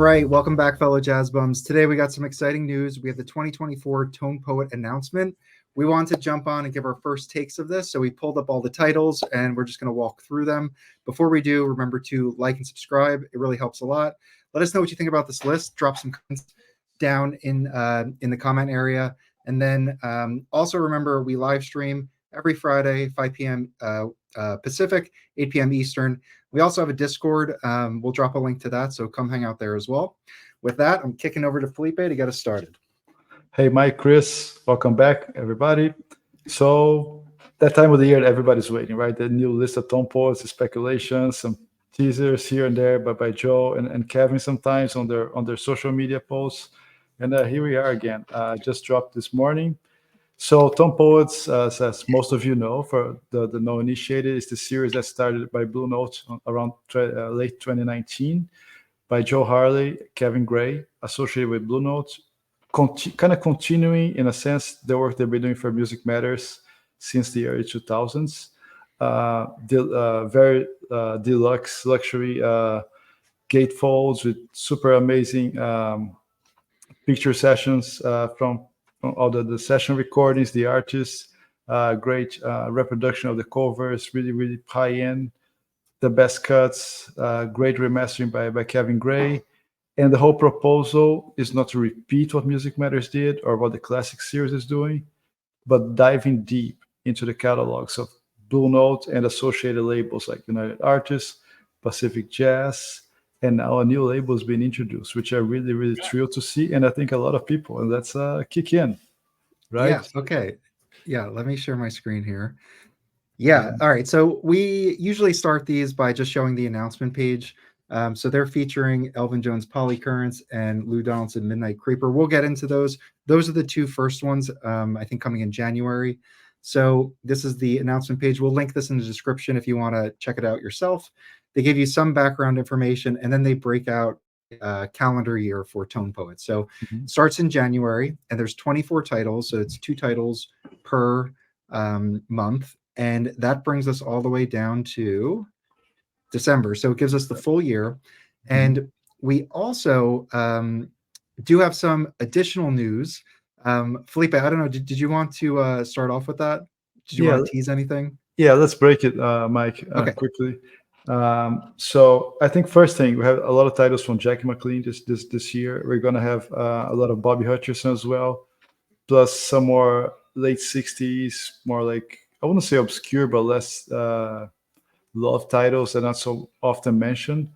right, welcome back, fellow jazz bums. Today we got some exciting news. We have the 2024 Tone Poet announcement. We want to jump on and give our first takes of this, so we pulled up all the titles and we're just going to walk through them. Before we do, remember to like and subscribe. It really helps a lot. Let us know what you think about this list. Drop some comments down in the comment area, and then also remember we live stream every Friday, 5 p.m. Pacific, 8 p.m. Eastern. We also have a Discord. We'll drop a link to that, so come hang out there as well. With that, I'm kicking over to Felipe to get us started. Hey, Mike, Chris, welcome back, everybody. So that time of the year, everybody's waiting, right? The new list of tone poets, the speculations, some teasers here and there by Joe and Kevin sometimes on their social media posts. And here we are again. Just dropped this morning. So Tone Poets, as most of you know, for the no-initiated, is the series that started by Blue Note around late 2019 by Joe Harley, Kevin Gray, associated with Blue Note, kind of continuing, in a sense, the work they've been doing for Music Matters since the early 2000s. Very deluxe luxury gatefolds with super amazing picture sessions from all the session recordings, the artists, great reproduction of the covers, really high-end, the best cuts, great remastering by Kevin Gray. And the whole proposal is not to repeat what Music Matters did or what the classic series is doing, but diving deep into the catalogs of Blue Note and associated labels like United Artists, Pacific Jazz, and now a new label has been introduced, which I'm really thrilled to see, and I think a lot of people. And let's kick in, right? Yes. Okay. Yeah. Let me share my screen here. Yeah. All right. So we usually start these by just showing the announcement page. So they're featuring Elvin Jones Polycurrents and Lou Donaldson Midnight Creeper. We'll get into those. Those are the two first ones, I think, coming in January. So this is the announcement page. We'll link this in the description if you want to check it out yourself. They give you some background information, and then they break out calendar year for Tone Poets. So it starts in January, and there's 24 titles. So it's 2 titles per month. And that brings us all the way down to December. So it gives us the full year. And we also do have some additional news. Felipe, I don't know, did you want to start off with that? Did you want to tease anything? Yeah, let's break it, Mike, quickly. So I think first thing, we have a lot of titles from Jackie McLean this year. We're going to have a lot of Bobby Hutcherson as well, plus some more late 60s, more like, I wouldn't say obscure, but less loved titles that are not so often mentioned.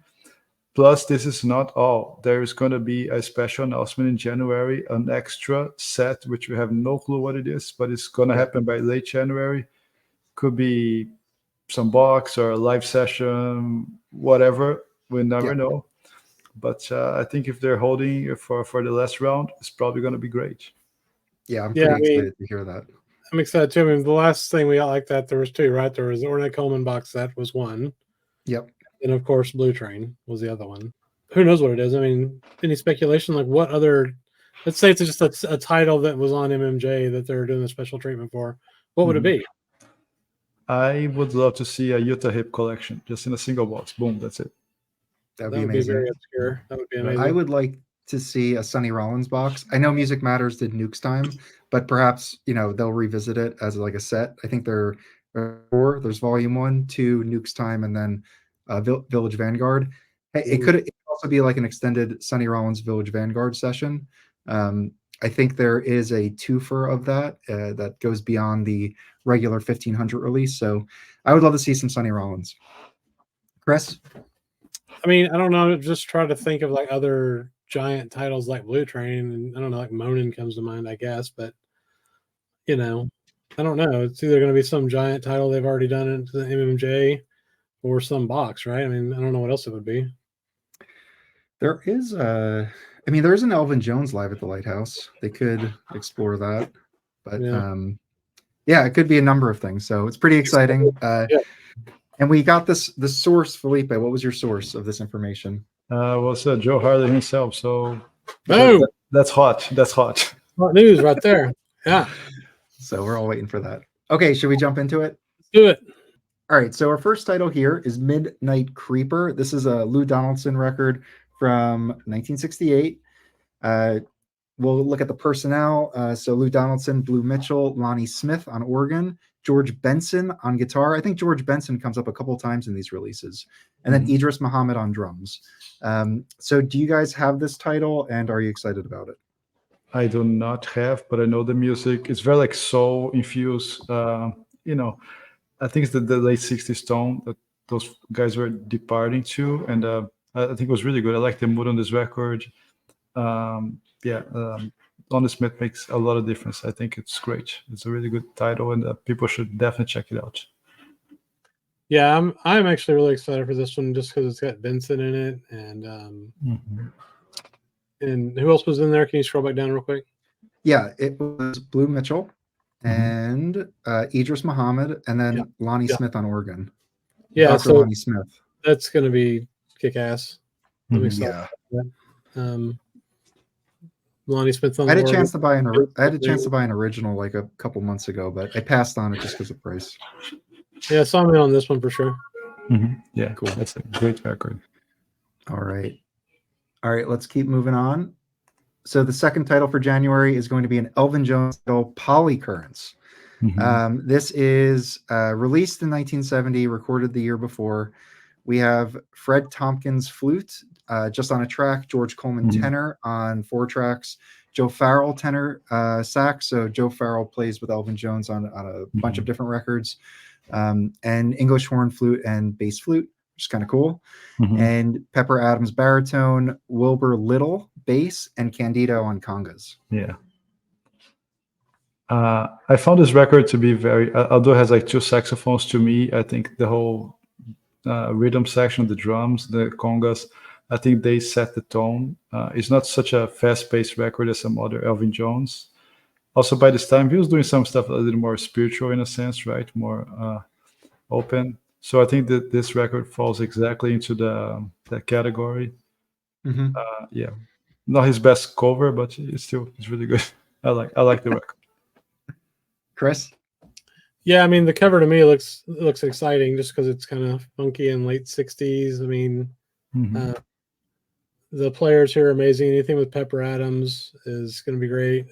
Plus, this is not all. There is going to be a special announcement in January, an extra set, which we have no clue what it is, but it's going to happen by late January. Could be some box or a live session, whatever. We never know. But I think if they're holding for the last round, it's probably going to be great. Yeah, I'm pretty excited to hear that. I'm excited too. I mean, the last thing we got like that, there was 2, right? There was the Ornette Coleman box set was one. Yep. And of course, Blue Train was the other one. Who knows what it is? I mean, any speculation? Like what other, let's say it's just a title that was on MMJ that they're doing a special treatment for. What would it be? I would love to see a Utah Hip collection, just in a single box. Boom, that's it. That would be amazing. Very obscure. That would be amazing. I would like to see a Sonny Rollins box. I know Music Matters did Nuke's Time, but perhaps they'll revisit it as like a set. I think there's Volume 1, 2, Nuke's Time, and then Village Vanguard. It could also be like an extended Sonny Rollins Village Vanguard session. I think there is a twofer of that that goes beyond the regular 1500 release. So I would love to see some Sonny Rollins. Chris? I mean, I don't know. Just try to think of like other giant titles like Blue Train. And I don't know, like Monin comes to mind, I guess. But, I don't know. It's either going to be some giant title they've already done into the MMJ or some box, right? I mean, I don't know what else it would be. There is there's an Elvin Jones live at the Lighthouse. They could explore that. But it could be a number of things. So it's pretty exciting. And we got the source, Felipe. What was your source of this information? Was Joe Harley himself. So that's hot. That's hot. Hot news right there. Yeah. So we're all waiting for that. Okay, should we jump into it? Let's do it. All right, so our first title here is Midnight Creeper. This is a Lou Donaldson record from 1968. We'll look at the personnel. So Lou Donaldson, Blue Mitchell, Lonnie Smith on organ, George Benson on guitar. I think George Benson comes up a couple times in these releases. And then Idris Muhammad on drums. So do you guys have this title, and are you excited about it? I do not have, but I know the music. It's very like soul infused. You know, I think it's the late 60s tone that those guys were departing to. And I think it was really good. I like the mood on this record. Lonnie Smith makes a lot of difference. I think it's great. It's a really good title, and people should definitely check it out. Yeah, I'm actually really excited for this one just because it's got Vincent in it, and who else was in there? Can you scroll back down real quick? Yeah, it was Blue Mitchell and Idris Muhammad, and then Lonnie Smith on organ. Yeah, Dr. so Lonnie Smith. That's going to be kick-ass. Yeah. Lonnie Smith on I had a organ. chance to buy an original like a couple months ago, but I passed on it just because of price. Yeah, so I'm in on this one for sure. Yeah, cool. That's a great record. All right, let's keep moving on. So the second title for January is going to be an Elvin Jones title, Polycurrents. This is released in 1970, recorded the year before. We have Fred Tompkins flute just on a track, George Coleman tenor on 4 tracks, Joe Farrell tenor sax. So Joe Farrell plays with Elvin Jones on a bunch of different records, and English horn flute and bass flute, which is kind of cool. And Pepper Adams baritone, Wilbur Little bass, and Candido on congas. Yeah. I found this record to be very, although it has like 2 saxophones, to me, I think the whole rhythm section, the drums, the congas, I think they set the tone. It's not such a fast-paced record as some other Elvin Jones. Also, by this time, he was doing some stuff a little more spiritual in a sense, right? More open. So I think that this record falls exactly into that category. Yeah, not his best cover, but it's really good. I like the record. Chris? Yeah, I mean, the cover to me looks exciting just because it's kind of funky in late 60s. I mean, the players here are amazing. Anything with Pepper Adams is going to be great.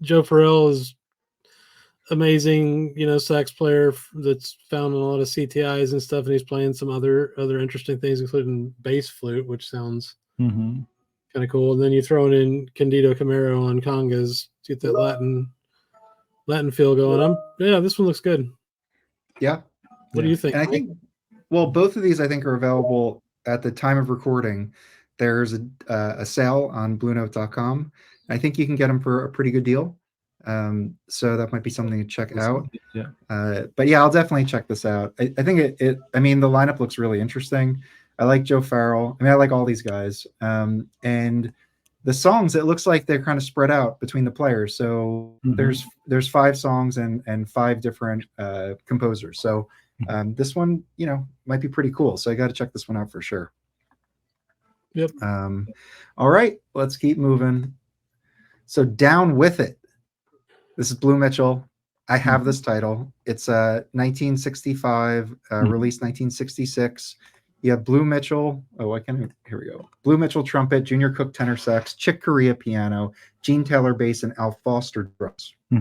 Joe Farrell is amazing, sax player that's found in a lot of CTIs and stuff, and he's playing some other interesting things, including bass flute, which sounds kind of cool. And then you throw in Candido Camaro on congas to get that Latin feel going. This one looks good. Yeah. What do you think? And I think, well, both of these I think are available at the time of recording. There's a sale on BlueNote.com. I think you can get them for a pretty good deal. So that might be something to check out. But yeah, I'll definitely check this out. I think I mean, the lineup looks really interesting. I like Joe Farrell. I mean, I like all these guys. And the songs, it looks like they're kind of spread out between the players. So there's 5 songs and 5 different composers. So this one, might be pretty cool. So I got to check this one out for sure. Yep. All right, let's keep moving. So Down With It. This is Blue Mitchell. I have this title. It's 1965, released 1966. You have Blue Mitchell. Here we go. Blue Mitchell trumpet, Junior Cook tenor sax, Chick Corea piano, Gene Taylor bass, and Al Foster drums. I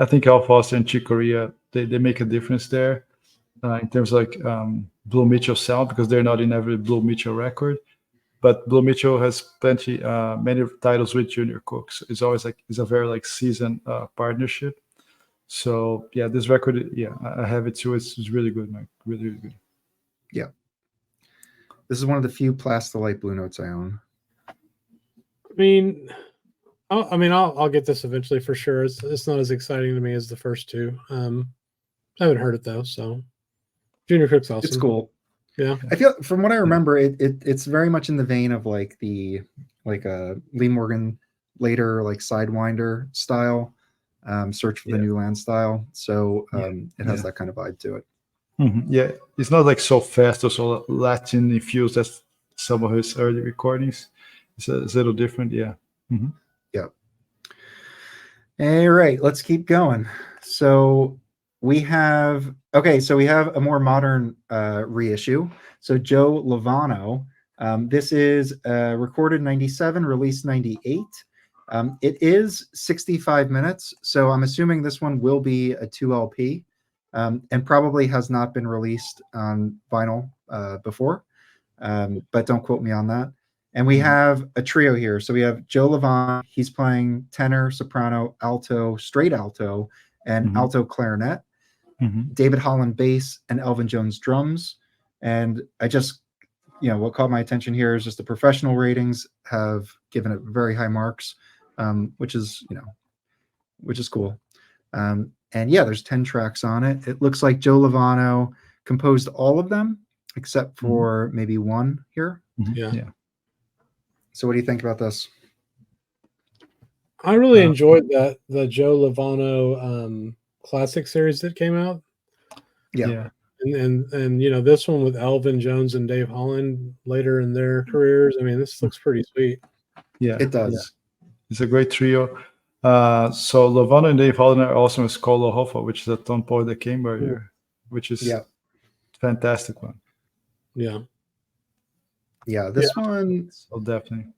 think Al Foster and Chick Corea, they make a difference there in terms of like Blue Mitchell sound, because they're not in every Blue Mitchell record. But Blue Mitchell has many titles with Junior Cook. So it's a very seasoned partnership. So yeah, this record, I have it too. It's really good, Mike. Really, really good. Yeah. This is one of the few Plastilite Blue Notes I own. I'll get this eventually for sure. It's not as exciting to me as the first 2. I haven't heard it though, so Junior Cook's awesome. It's cool. Yeah, I feel, from what I remember, it's very much in the vein of Lee Morgan later Sidewinder style, Search for the New Land style. So it has that kind of vibe to it. Yeah, it's not so fast or so Latin infused as some of his early recordings. It's a little different. Yeah. Yeah. All right, let's keep going. So we have so we have a more modern reissue. So Joe Lovano. This is recorded 97, released 98. It is 65 minutes, so I'm assuming this one will be a 2 LP, and probably has not been released on vinyl before, but don't quote me on that. And we have a trio here. So we have Joe Lovano. He's playing tenor, soprano, alto, straight alto, and alto clarinet. David Holland bass, and Elvin Jones drums. And I just, what caught my attention here is just the professional ratings have given it very high marks, which is cool. And yeah, there's 10 tracks on it. It looks like Joe Lovano composed all of them except for maybe one here. Yeah. So what do you think about this? I really enjoyed the Joe Lovano classic series that came out. Yeah. And this one with Elvin Jones and Dave Holland later in their careers. I mean, this looks pretty sweet. Yeah, it does. Yeah. It's a great trio. So Lovano and Dave Holland are also in Skolo Hoffa, which is a tone poet that came earlier, which is fantastic one. Yeah. Yeah, this one. So definitely.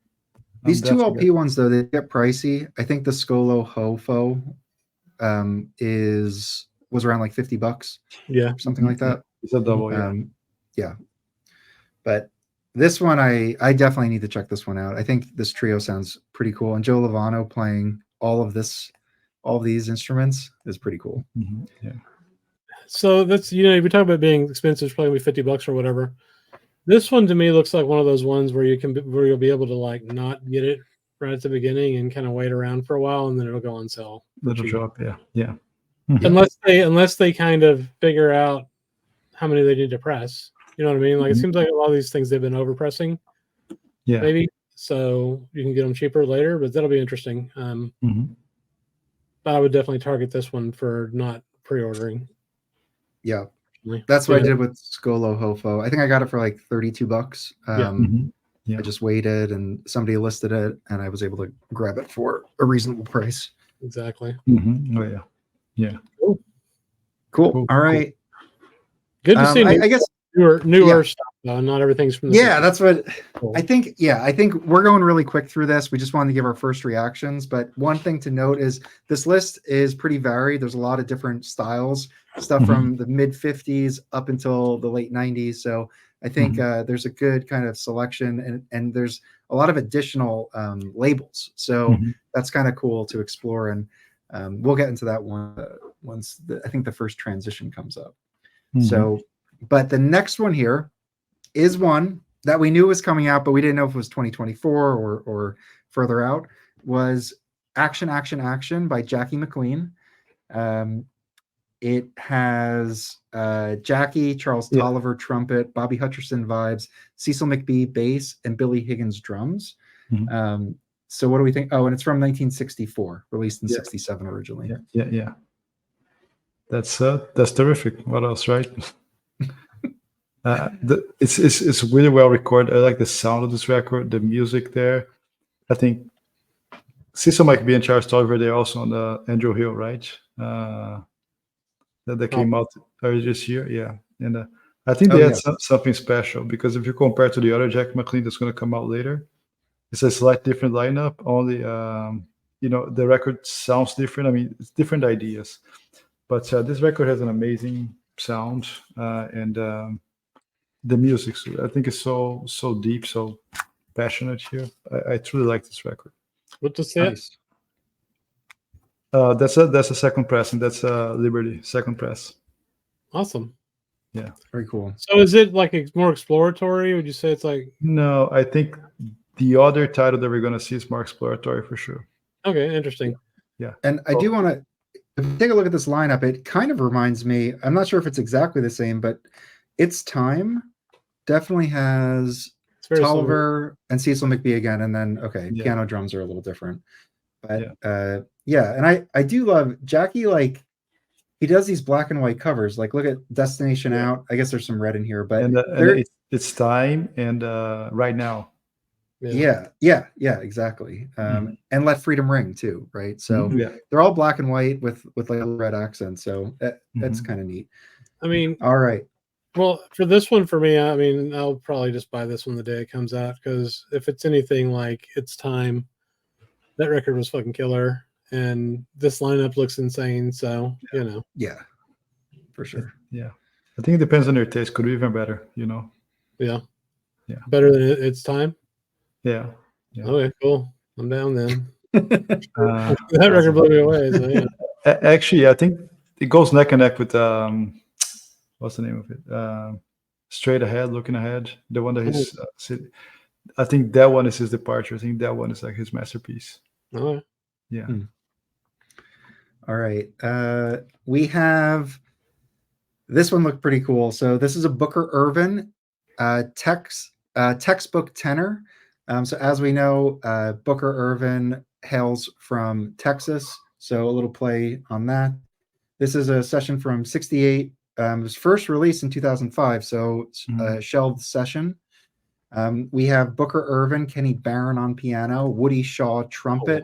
These 2 LP ones, though, they get pricey. I think the Skolo Hofo was around like $50. Yeah. Something like that. It's a double, yeah. But this one, I definitely need to check this one out. I think this trio sounds pretty cool. And Joe Lovano playing all of these instruments is pretty cool. Yeah. So that's, if we talk about being expensive, it's probably $50 or whatever. This one to me looks like one of those ones where you'll be able to like not get it right at the beginning and kind of wait around for a while, and then it'll go on sale. Little drop, yeah. Unless they kind of figure out how many they need to press. You know what I mean? Like it seems like a lot of these things they've been overpressing. Yeah. Maybe. So you can get them cheaper later, but that'll be interesting. But I would definitely target this one for not pre-ordering. Yeah. That's what I did with Skolo Hofo. I think I got it for like $32. I just waited and somebody listed it and I was able to grab it for a reasonable price. Exactly. Oh yeah. Cool. All right. Good to see. I guess newer stuff. Not everything's from the that's what I think. Yeah, I think we're going really quick through this. We just wanted to give our first reactions. But one thing to note is this list is pretty varied. There's a lot of different styles, stuff from the mid 50s up until the late 90s. So I think there's a good kind of selection, and there's a lot of additional labels. So that's kind of cool to explore. And we'll get into that one once I think the first transition comes up. So, but the next one here is one that we knew was coming out, but we didn't know if it was 2024 or further out, was Action, Action, Action by Jackie McLean. It has Jackie, Charles Tolliver trumpet, Bobby Hutcherson vibes, Cecil McBee bass, and Billy Higgins drums. So what do we think? Oh, and it's from 1964, released in 67 originally. Yeah. That's terrific. What else, right? It's really well recorded. I like the sound of this record, the music there. I think Cecil McBee and Charles Tolliver, they're also on the Andrew Hill, right? That came out earlier this year, yeah. And I think they had something special, because if you compare to the other Jack McLean that's going to come out later, it's a slightly different lineup. Only the record sounds different. I mean, it's different ideas, but this record has an amazing sound, and the music, I think, is so deep, so passionate here. I truly like this record. What to say? Nice. That's a second press, and that's Liberty second press. Awesome. Yeah, very cool. So is it like more exploratory? Would you say it's like? No, I think the other title that we're going to see is more exploratory for sure. Okay, interesting. Yeah, and I do want to, if you take a look at this lineup, it kind of reminds me. I'm not sure if it's exactly the same, but It's Time definitely has Tolliver and Cecil McBee again, and then piano drums are a little different, but and I do love Jackie. Like, he does these black and white covers. Like, look at Destination Out. I guess there's some red in here, but and it's Time and Right Now. Yeah, exactly. And Let Freedom Ring too, right? So Yeah. they're all black and white with like a red accent. So that's kind of neat. I mean, All right. well, for this one, for me, I mean, I'll probably just buy this one the day it comes out, because if it's anything like It's Time, that record was fucking killer, and this lineup looks insane. So Yeah, for sure. Yeah. I think it depends on your taste. Could be even better, yeah, Yeah. better than It's Time. Yeah. Yeah. Okay, cool. I'm down then. Uh, That record blew me away. So yeah. Actually, I think it goes neck and neck with what's the name of it? Straight Ahead, Looking Ahead. The one that he's I think that one is his departure. I think that one is like his masterpiece. Oh, Yeah. All right. We have this one looked pretty cool. So this is a Booker Irvin textbook tenor. So as we know, Booker Irvin hails from Texas. So a little play on that. This is a session from '68. It was first released in 2005, so it's a shelved session. We have Booker Irvin, Kenny Barron on piano, Woody Shaw trumpet,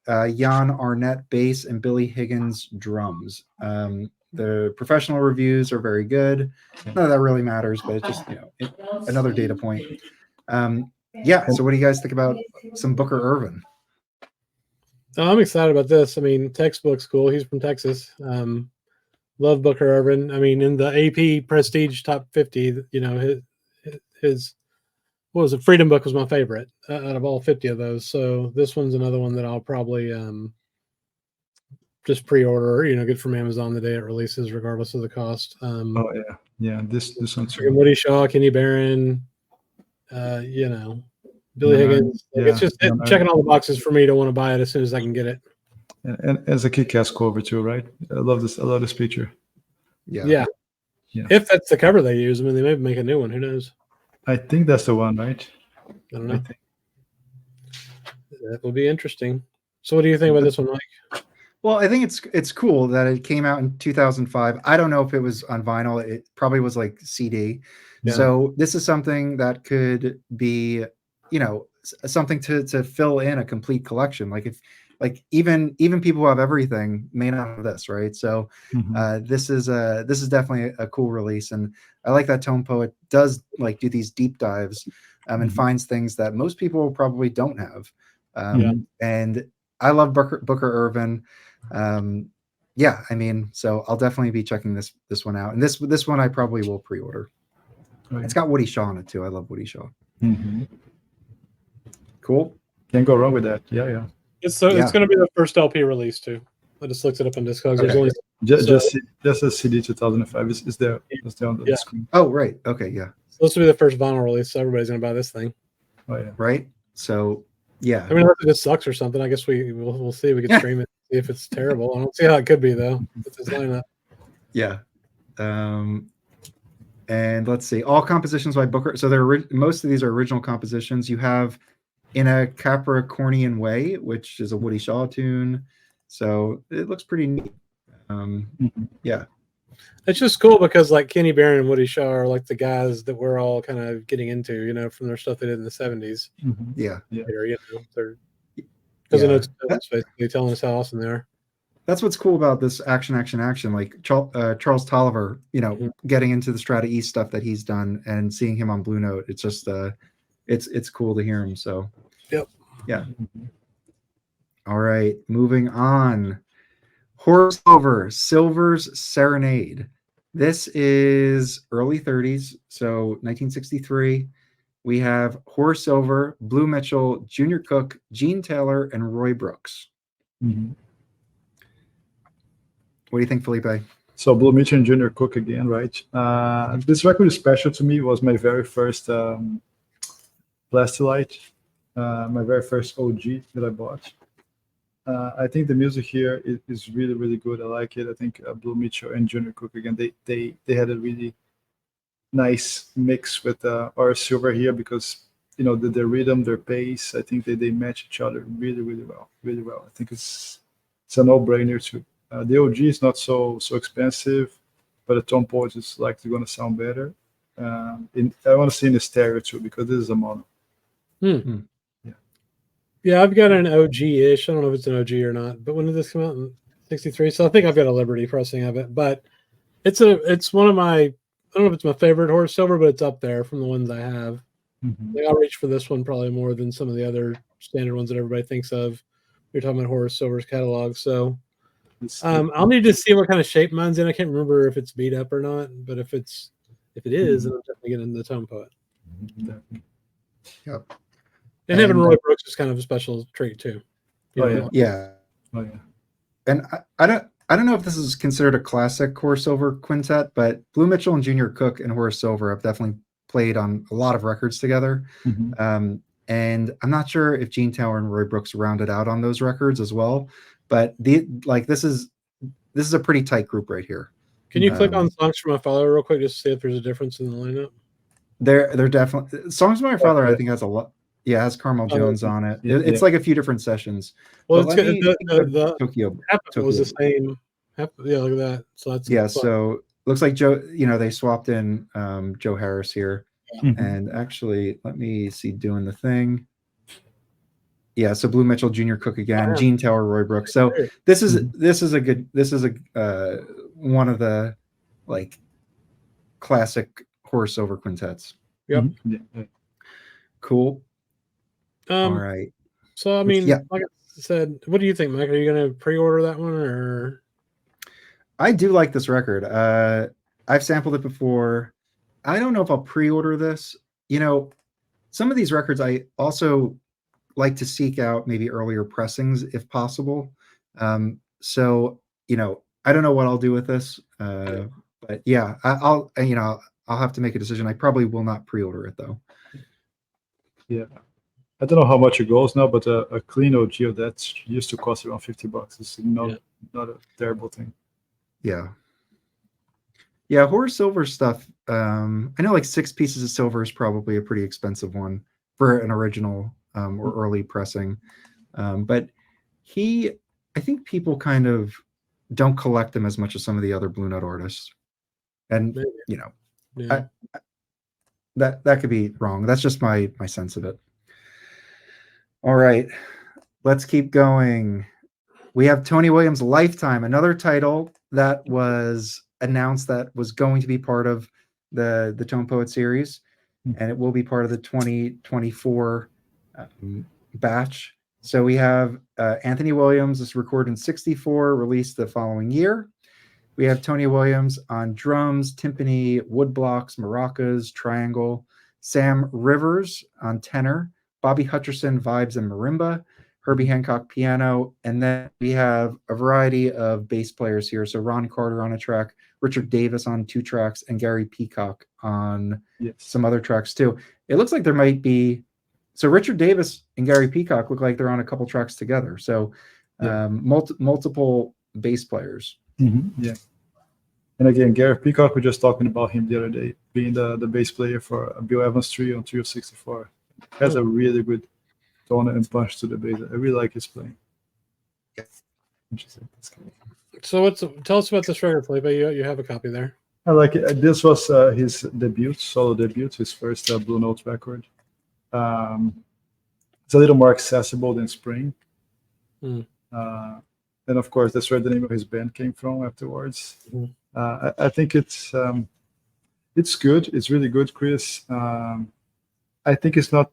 Jan Arnett bass, and Billy Higgins drums. The professional reviews are very good. None of that really matters, but it's just another data point. Yeah. So what do you guys think about some Booker Irvin? Oh, I'm excited about this. I mean, textbook's cool. He's from Texas. Love Booker Irvin. I mean, in the AP Prestige Top 50, his what was it? Freedom Book was my favorite out of all 50 of those. So this one's another one that I'll probably just pre-order. Get from Amazon the day it releases, regardless of the cost. Oh yeah. This one's Woody Shaw, Kenny Barron, Billy Higgins. It's just checking all the boxes for me to want to buy it as soon as I can get it. And as a kick-ass cover too, right? I love this picture. Yeah. If that's the cover they use, I mean, they may make a new one. Who knows? I think that's the one, right? I don't know. That would be interesting. So, what do you think about this one, Mike? Well, I think it's cool that it came out in 2005. I don't know if it was on vinyl. It probably was like CD. Yeah. So this is something that could be, something to fill in a complete collection. Like even people who have everything may not have this, right? So this is definitely a cool release, and I like that Tone Poet does like do these deep dives and finds things that most people probably don't have. And I love Booker Irvin. I mean, so I'll definitely be checking this one out, and this one I probably will pre-order. Right. It's got Woody Shaw in it too. I love Woody Shaw. Cool. Can't go wrong with that. Yeah. It's going to be the first LP release too. I just looked it up on Discogs. Okay. There's only just a CD 2005 is there. It's there on the screen. Oh right. Okay. Yeah. It's supposed to be the first vinyl release, so everybody's going to buy this thing. Oh yeah. Right. So yeah. I mean, if it sucks or something, I guess we'll see. We can stream it. See if it's terrible. I don't see how it could be though. With this lineup. Yeah. And let's see, all compositions by Booker. So most of these are original compositions. You have In a Capricornian Way, which is a Woody Shaw tune. So it looks pretty neat. Yeah. It's just cool because like Kenny Barron and Woody Shaw are like the guys that we're all kind of getting into, from their stuff they did in the 70s. Yeah. They're because it's basically telling us how awesome they are. That's what's cool about this action. Like Charles Tolliver, getting into the Strata East stuff that he's done and seeing him on Blue Note. It's just it's cool to hear him. So yeah. All right, moving on. Horace Silver's Serenade. This is early 30s, so 1963. We have Horace Silver, Blue Mitchell, Junior Cook, Gene Taylor, and Roy Brooks. What do you think, Felipe? So Blue Mitchell and Junior Cook again, right? This record is special to me. It was my very first Plastilite, my very first OG that I bought. I think the music here is really, really good. I like it. I think Blue Mitchell and Junior Cook again, they had a really nice mix with Horace Silver here because their rhythm, their pace. I think they match each other really, really well. I think it's a no-brainer too. The OG is not so expensive, but the Tone Poet is likely going to sound better. I want to see in the stereo too because this is a mono. Yeah, I've got an OG-ish. I don't know if it's an OG or not, but when did this come out? In 63. So I think I've got a Liberty pressing of it, but it's one of my, I don't know if it's my favorite Horace Silver, but it's up there from the ones I have. Like, I'll reach for this one probably more than some of the other standard ones that everybody thinks of. You're talking about Horace Silver's catalog. So I'll need to see what kind of shape mine's in. I can't remember if it's beat up or not, but if it is, then I'm definitely getting the Tone Poet. Yep. And having Roy Brooks is kind of a special treat too. Yeah. And I don't know if this is considered a classic Horace Silver quintet, but Blue Mitchell and Junior Cook and Horace Silver have definitely played on a lot of records together. And I'm not sure if Gene Taylor and Roy Brooks rounded out on those records as well, but this is a pretty tight group right here. Can you click on Songs from My Father real quick just to see if there's a difference in the lineup? They're definitely Songs from My Father. I think has a lot. Yeah, it has Carmel Jones on it. It's like a few different sessions. Well, the Tokyo was the same. Yeah, look at that. So that's fun. So looks like Joe. They swapped in Joe Harris here, and actually, let me see doing the thing. Yeah, so Blue Mitchell, Junior Cook again, Gene Taylor, Roy Brooks. So this is one of the like classic Horace Silver quintets. Yep. Cool. All right. So I mean, like I said, what do you think, Mike? Are you going to pre-order that one, or? I do like this record. I've sampled it before. I don't know if I'll pre-order this. Some of these records I also like to seek out maybe earlier pressings if possible. So I don't know what I'll do with this. But yeah, I'll have to make a decision. I probably will not pre-order it though. Yeah. I don't know how much it goes now, but a clean OG of that used to cost around $50. It's not a terrible thing. Yeah. Horace Silver stuff. I know like 6 pieces of silver is probably a pretty expensive one for an original or early pressing. But I think people kind of don't collect them as much as some of the other Blue Note artists. And that could be wrong. That's just my sense of it. All right, let's keep going. We have Tony Williams Lifetime, another title that was announced that was going to be part of the Tone Poet series, and it will be part of the 2024 batch. So we have Anthony Williams, this recorded in 64, released the following year. We have Tony Williams on drums, timpani, woodblocks, maracas, triangle, Sam Rivers on tenor, Bobby Hutcherson vibes and marimba, Herbie Hancock piano, and then we have a variety of bass players here. So Ron Carter on a track, Richard Davis on 2 tracks, and Gary Peacock on some other tracks too. It looks like there might be, so Richard Davis and Gary Peacock look like they're on a couple tracks together. So multiple bass players. Yeah. And again, Gary Peacock, we're just talking about him the other day, being the bass player for Bill Evans Trio on Trio 64. Has a really good tone and punch to the bass. I really like his playing. Interesting. So tell us about this record, Felipe. You have a copy there. I like it. This was his solo debut, his first Blue Note record. It's a little more accessible than Spring. And of course, that's where the name of his band came from afterwards. I think it's good. It's really good, Chris. I think it's a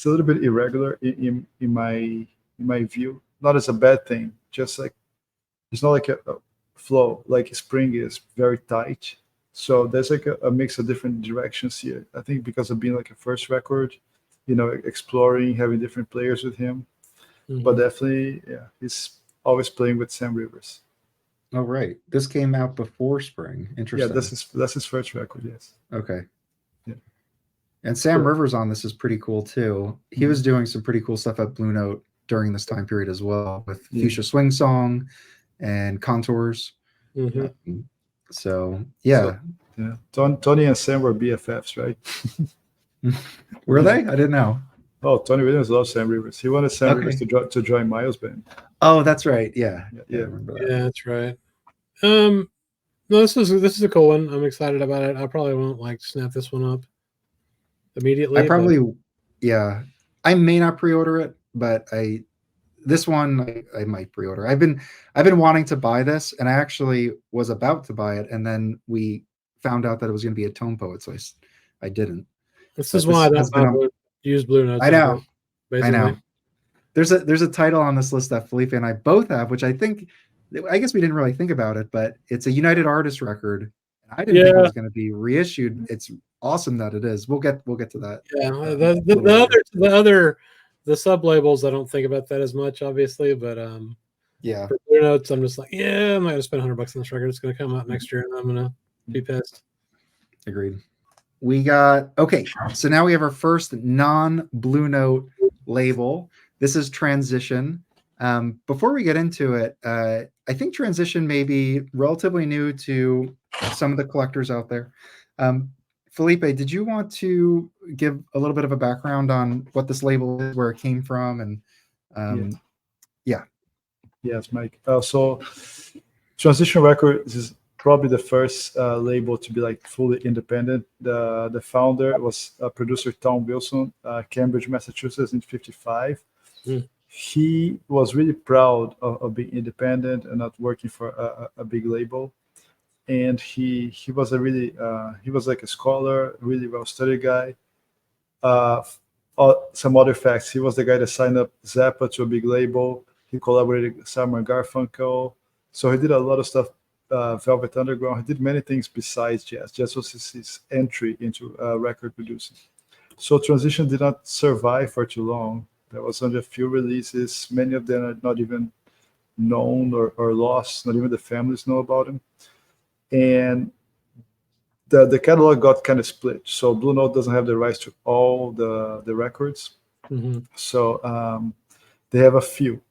little bit irregular in my view. Not as a bad thing, just like it's not like a flow like Spring is very tight. So there's like a mix of different directions here. I think because of being like a first record, exploring, having different players with him. But definitely, he's always playing with Sam Rivers. Oh, right. This came out before Spring. Interesting. Yeah, that's his first record, yes. Okay. Yeah. And Sam Rivers on this is pretty cool too. He was doing some pretty cool stuff at Blue Note during this time period as well, with Fuchsia Swing Song and Contours. Tony and Sam were BFFs, right? Were they? I didn't know. Oh, Tony Williams loves Sam Rivers. He wanted Sam Rivers to join Miles' band. Oh, that's right. Yeah. I remember that. Yeah, that's right. No, this is a cool one. I'm excited about it. I probably won't snap this one up immediately. Yeah, I may not pre-order it, but this one I might pre-order. I've been wanting to buy this, and I actually was about to buy it, and then we found out that it was going to be a Tome Poet, so I didn't. This But is why I this don't has been buy on. use Blue Notes. I know, I basically. know. There's a title on this list that Felipe and I both have, which I guess we didn't really think about it, but it's a United Artists record. I didn't think it Yeah. was going to be reissued. It's awesome that it is. We'll get to that. Yeah, the sub labels, I don't think about that as much, obviously, but Yeah. for Blue Notes, I'm just like, yeah, I might have spent $100 on this record. It's going to come out next year, and I'm going to be pissed. Agreed. We got okay. So now we have our first non-Blue Note label. This is Transition. Before we get into it, I think Transition may be relatively new to some of the collectors out there. Felipe, did you want to give a little bit of a background on what this label is, where it came from, and yeah. Yes, Mike. So Transition Records is probably the first label to be like fully independent. The founder was producer Tom Wilson, Cambridge, Massachusetts, in '55. He was really proud of being independent and not working for a big label. And he was a really he was like a scholar, really well studied guy. Some other facts: he was the guy that signed up Zappa to a big label. He collaborated with Simon Garfunkel, so he did a lot of stuff. Velvet Underground. He did many things besides jazz. Jazz was his entry into record producing. So Transition did not survive for too long. There was only a few releases. Many of them are not even known or lost. Not even the families know about them. And the catalog got kind of split. So Blue Note doesn't have the rights to all the records. So they have a few.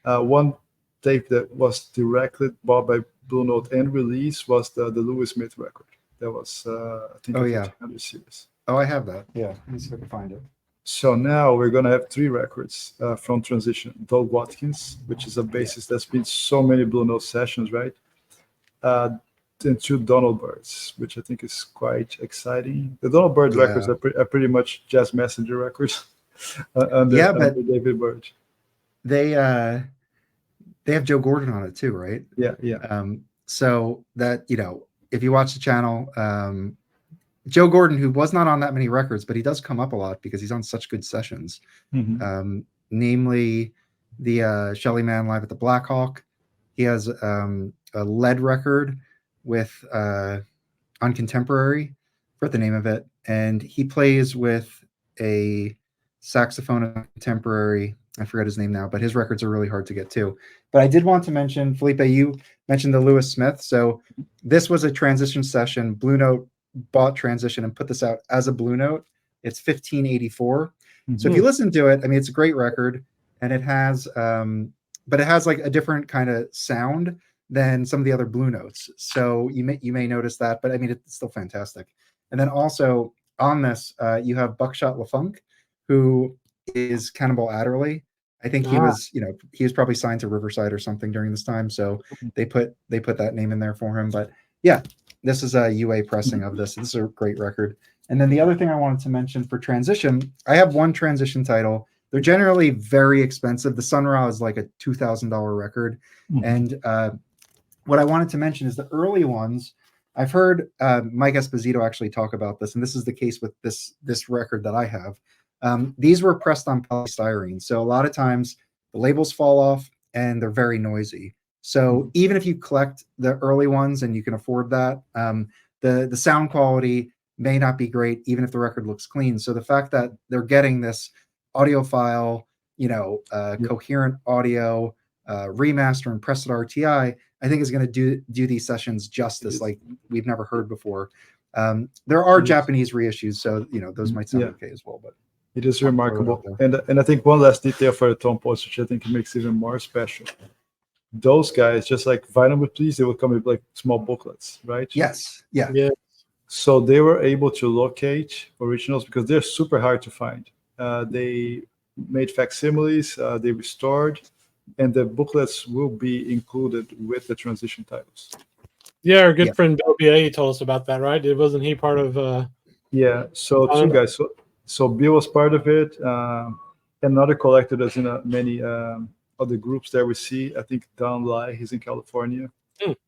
One tape that was directly bought by Blue Note and released was the Louis Smith record. That was I think Oh, a yeah. 1500 series. Oh, I have that. Yeah, let me see if I can find it. So now we're gonna have 3 records from Transition. Doug Watkins, which is a bassist that's been so many Blue Note sessions, right? And 2 Donald Byrds, which I think is quite exciting. The Donald Byrd records are pretty much Jazz Messenger records under David Byrd. They have Joe Gordon on it too, right? Yeah. So that, if you watch the channel, Joe Gordon, who was not on that many records, but he does come up a lot because he's on such good sessions. Namely the Shelly Man Live at the Black Hawk. He has a lead record with on Contemporary, I forget the name of it, and he plays with a saxophone on Contemporary. I forget his name now, but his records are really hard to get too. But I did want to mention, Felipe, you mentioned the Louis Smith. So this was a Transition session. Blue Note bought Transition and put this out as a Blue Note. It's 1584. So if you listen to it, I mean, it's a great record, and it has, but it has like a different kind of sound than some of the other Blue Notes. So you may notice that, but I mean, it's still fantastic. And then also on this, you have Buckshot LaFunk, who is Cannonball Adderley. I think he was probably signed to Riverside or something during this time. So they put that name in there for him. But yeah, this is a UA pressing of this. This is a great record. And then the other thing I wanted to mention for Transition, I have one Transition title. They're generally very expensive. The Sun Ra is like a $2,000 record. And what I wanted to mention is the early ones. I've heard Mike Esposito actually talk about this, and this is the case with this record that I have. These were pressed on polystyrene. So a lot of times the labels fall off and they're very noisy. So even if you collect the early ones and you can afford that, the sound quality may not be great, even if the record looks clean. So the fact that they're getting this audiophile, coherent audio, remaster and pressed at RTI, I think is going to do these sessions justice like we've never heard before. There are Japanese reissues, so those might sound okay as well, but it is remarkable. And I think one last detail for the Tone Poets, which I think makes it even more special. Those guys, just like Vinyl Me Please, they would come with like small booklets, right? Yes. Yeah. So they were able to locate originals because they're super hard to find. They made facsimiles, they restored, and the booklets will be included with the Transition titles. Yeah, our good friend Bill BA told us about that, right? Wasn't he part of? Yeah. So 2 guys. So Bill was part of it. Another collector that's in many other groups there we see. I think Don Lai, he's in California,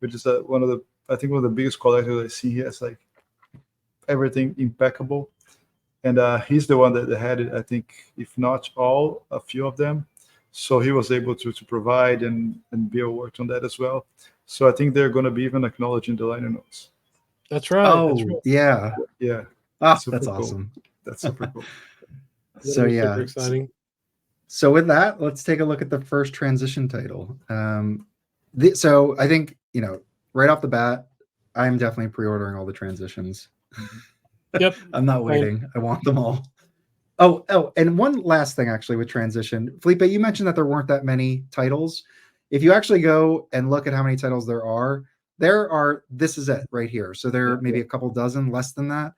which is one of the biggest collectors I see. He has like everything impeccable. And he's the one that had it, I think, if not all, a few of them. So he was able to provide, and Bill worked on that as well. So I think they're going to be even acknowledging the liner notes. That's right. Oh, that's right. yeah. Yeah. Ah, Super that's cool. awesome. That's super cool. So That'll be yeah, super exciting. So with that, let's take a look at the first transition title. So I think, right off the bat, I'm definitely pre-ordering all the transitions. Yep. I'm not waiting. I want them all. Oh, and one last thing actually with transition. Felipe, you mentioned that there weren't that many titles. If you actually go and look at how many titles there are, this is it right here. So there are maybe a couple dozen, less than that.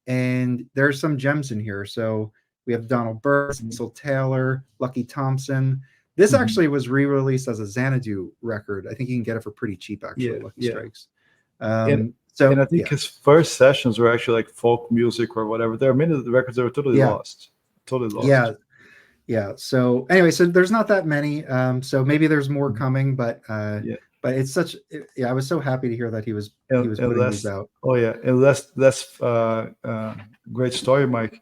And there's some gems in here. So we have Donald Byrd, Cecil Taylor, Lucky Thompson. This actually was re-released as a Xanadu record. I think you can get it for pretty cheap, actually. Lucky Strikes. And I think his first sessions were actually like folk music or whatever. There are many of the records that were totally lost. Totally lost. Yeah. So anyway, so there's not that many. So maybe there's more coming, but it's such. I was so happy to hear that he was putting these out. Oh yeah, and last great story, Mike.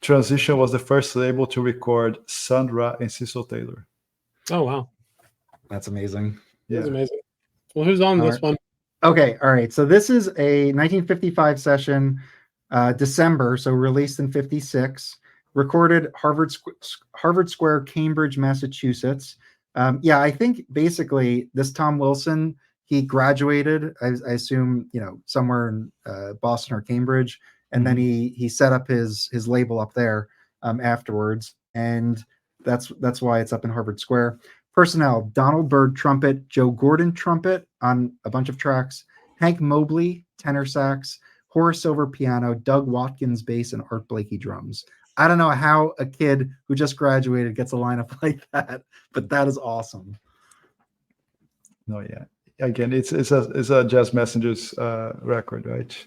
Transition was the first label to record Sun Ra and Cecil Taylor. Oh wow, that's amazing. Yeah, that's amazing. Well, who's on this one? Okay, all right. So this is a 1955 session, December. So released in '56, recorded Harvard Square, Cambridge, Massachusetts. I think basically this Tom Wilson, he graduated, I assume, somewhere in Boston or Cambridge, and then he set up his label up there afterwards, and that's why it's up in Harvard Square. Personnel: Donald Byrd trumpet, Joe Gordon trumpet on a bunch of tracks, Hank Mobley tenor sax, Horace Silver piano, Doug Watkins bass, and Art Blakey drums. I don't know how a kid who just graduated gets a lineup like that, but that is awesome. No, yeah. Again, it's a Jazz Messengers record, right?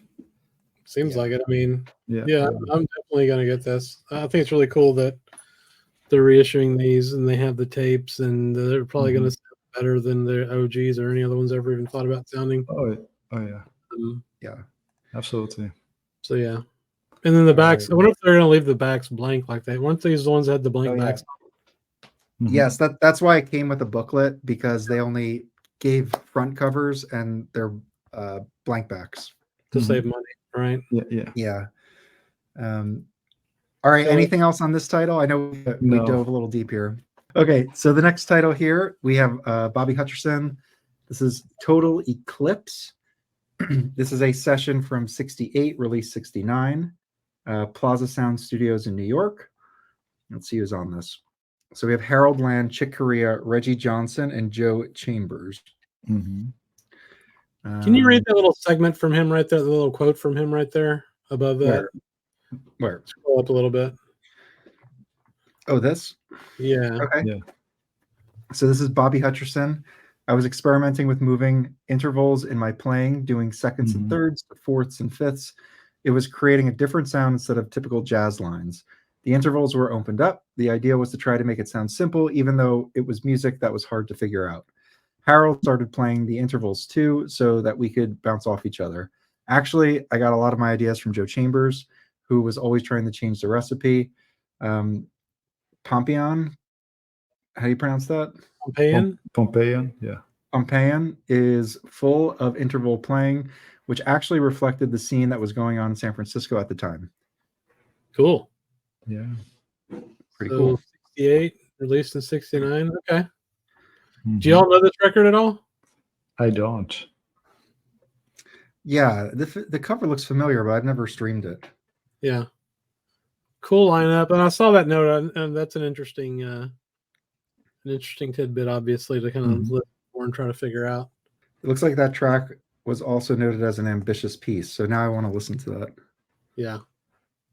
Seems like it. I mean, yeah, I'm definitely gonna get this. I think it's really cool that they're reissuing these and they have the tapes, and they're probably gonna sound better than their OGs or any other ones ever even thought about sounding. Oh yeah. Yeah, absolutely. So yeah. And then the backs. I wonder if they're going to leave the backs blank like that. Weren't these the ones that had the blank backs? Yes, that's why it came with a booklet, because they only gave front covers and they're blank backs to save money, right? Yeah. All right. Anything else on this title? I know we dove a little deep here. Okay, so the next title here we have Bobby Hutcherson. This is Total Eclipse. This is a session from '68, released '69. Plaza Sound Studios in New York. Let's see who's on this. So we have Harold Land, Chick Corea, Reggie Johnson, and Joe Chambers. Can you read that little segment from him right there, the little quote from him right there above that? Where? Scroll up a little bit. Oh, this? Yeah. Okay. Yeah. So this is Bobby Hutcherson. I was experimenting with moving intervals in my playing, doing seconds and thirds, fourths and fifths. It was creating a different sound instead of typical jazz lines. The intervals were opened up. The idea was to try to make it sound simple, even though it was music that was hard to figure out. Harold started playing the intervals too, so that we could bounce off each other. Actually, I got a lot of my ideas from Joe Chambers, who was always trying to change the recipe. Pompeian, how do you pronounce that? Pompeian, yeah. Pompeian is full of interval playing, which actually reflected the scene that was going on in San Francisco at the time. Cool. Yeah. Pretty cool. 68, released in '69. Okay. Do y'all know this record at all? I don't. Yeah, the cover looks familiar, but I've never streamed it. Yeah. Cool lineup. And I saw that note, and that's an interesting tidbit, obviously, to kind of look for and try to figure out. It looks like that track was also noted as an ambitious piece. So now I want to listen to that. Yeah.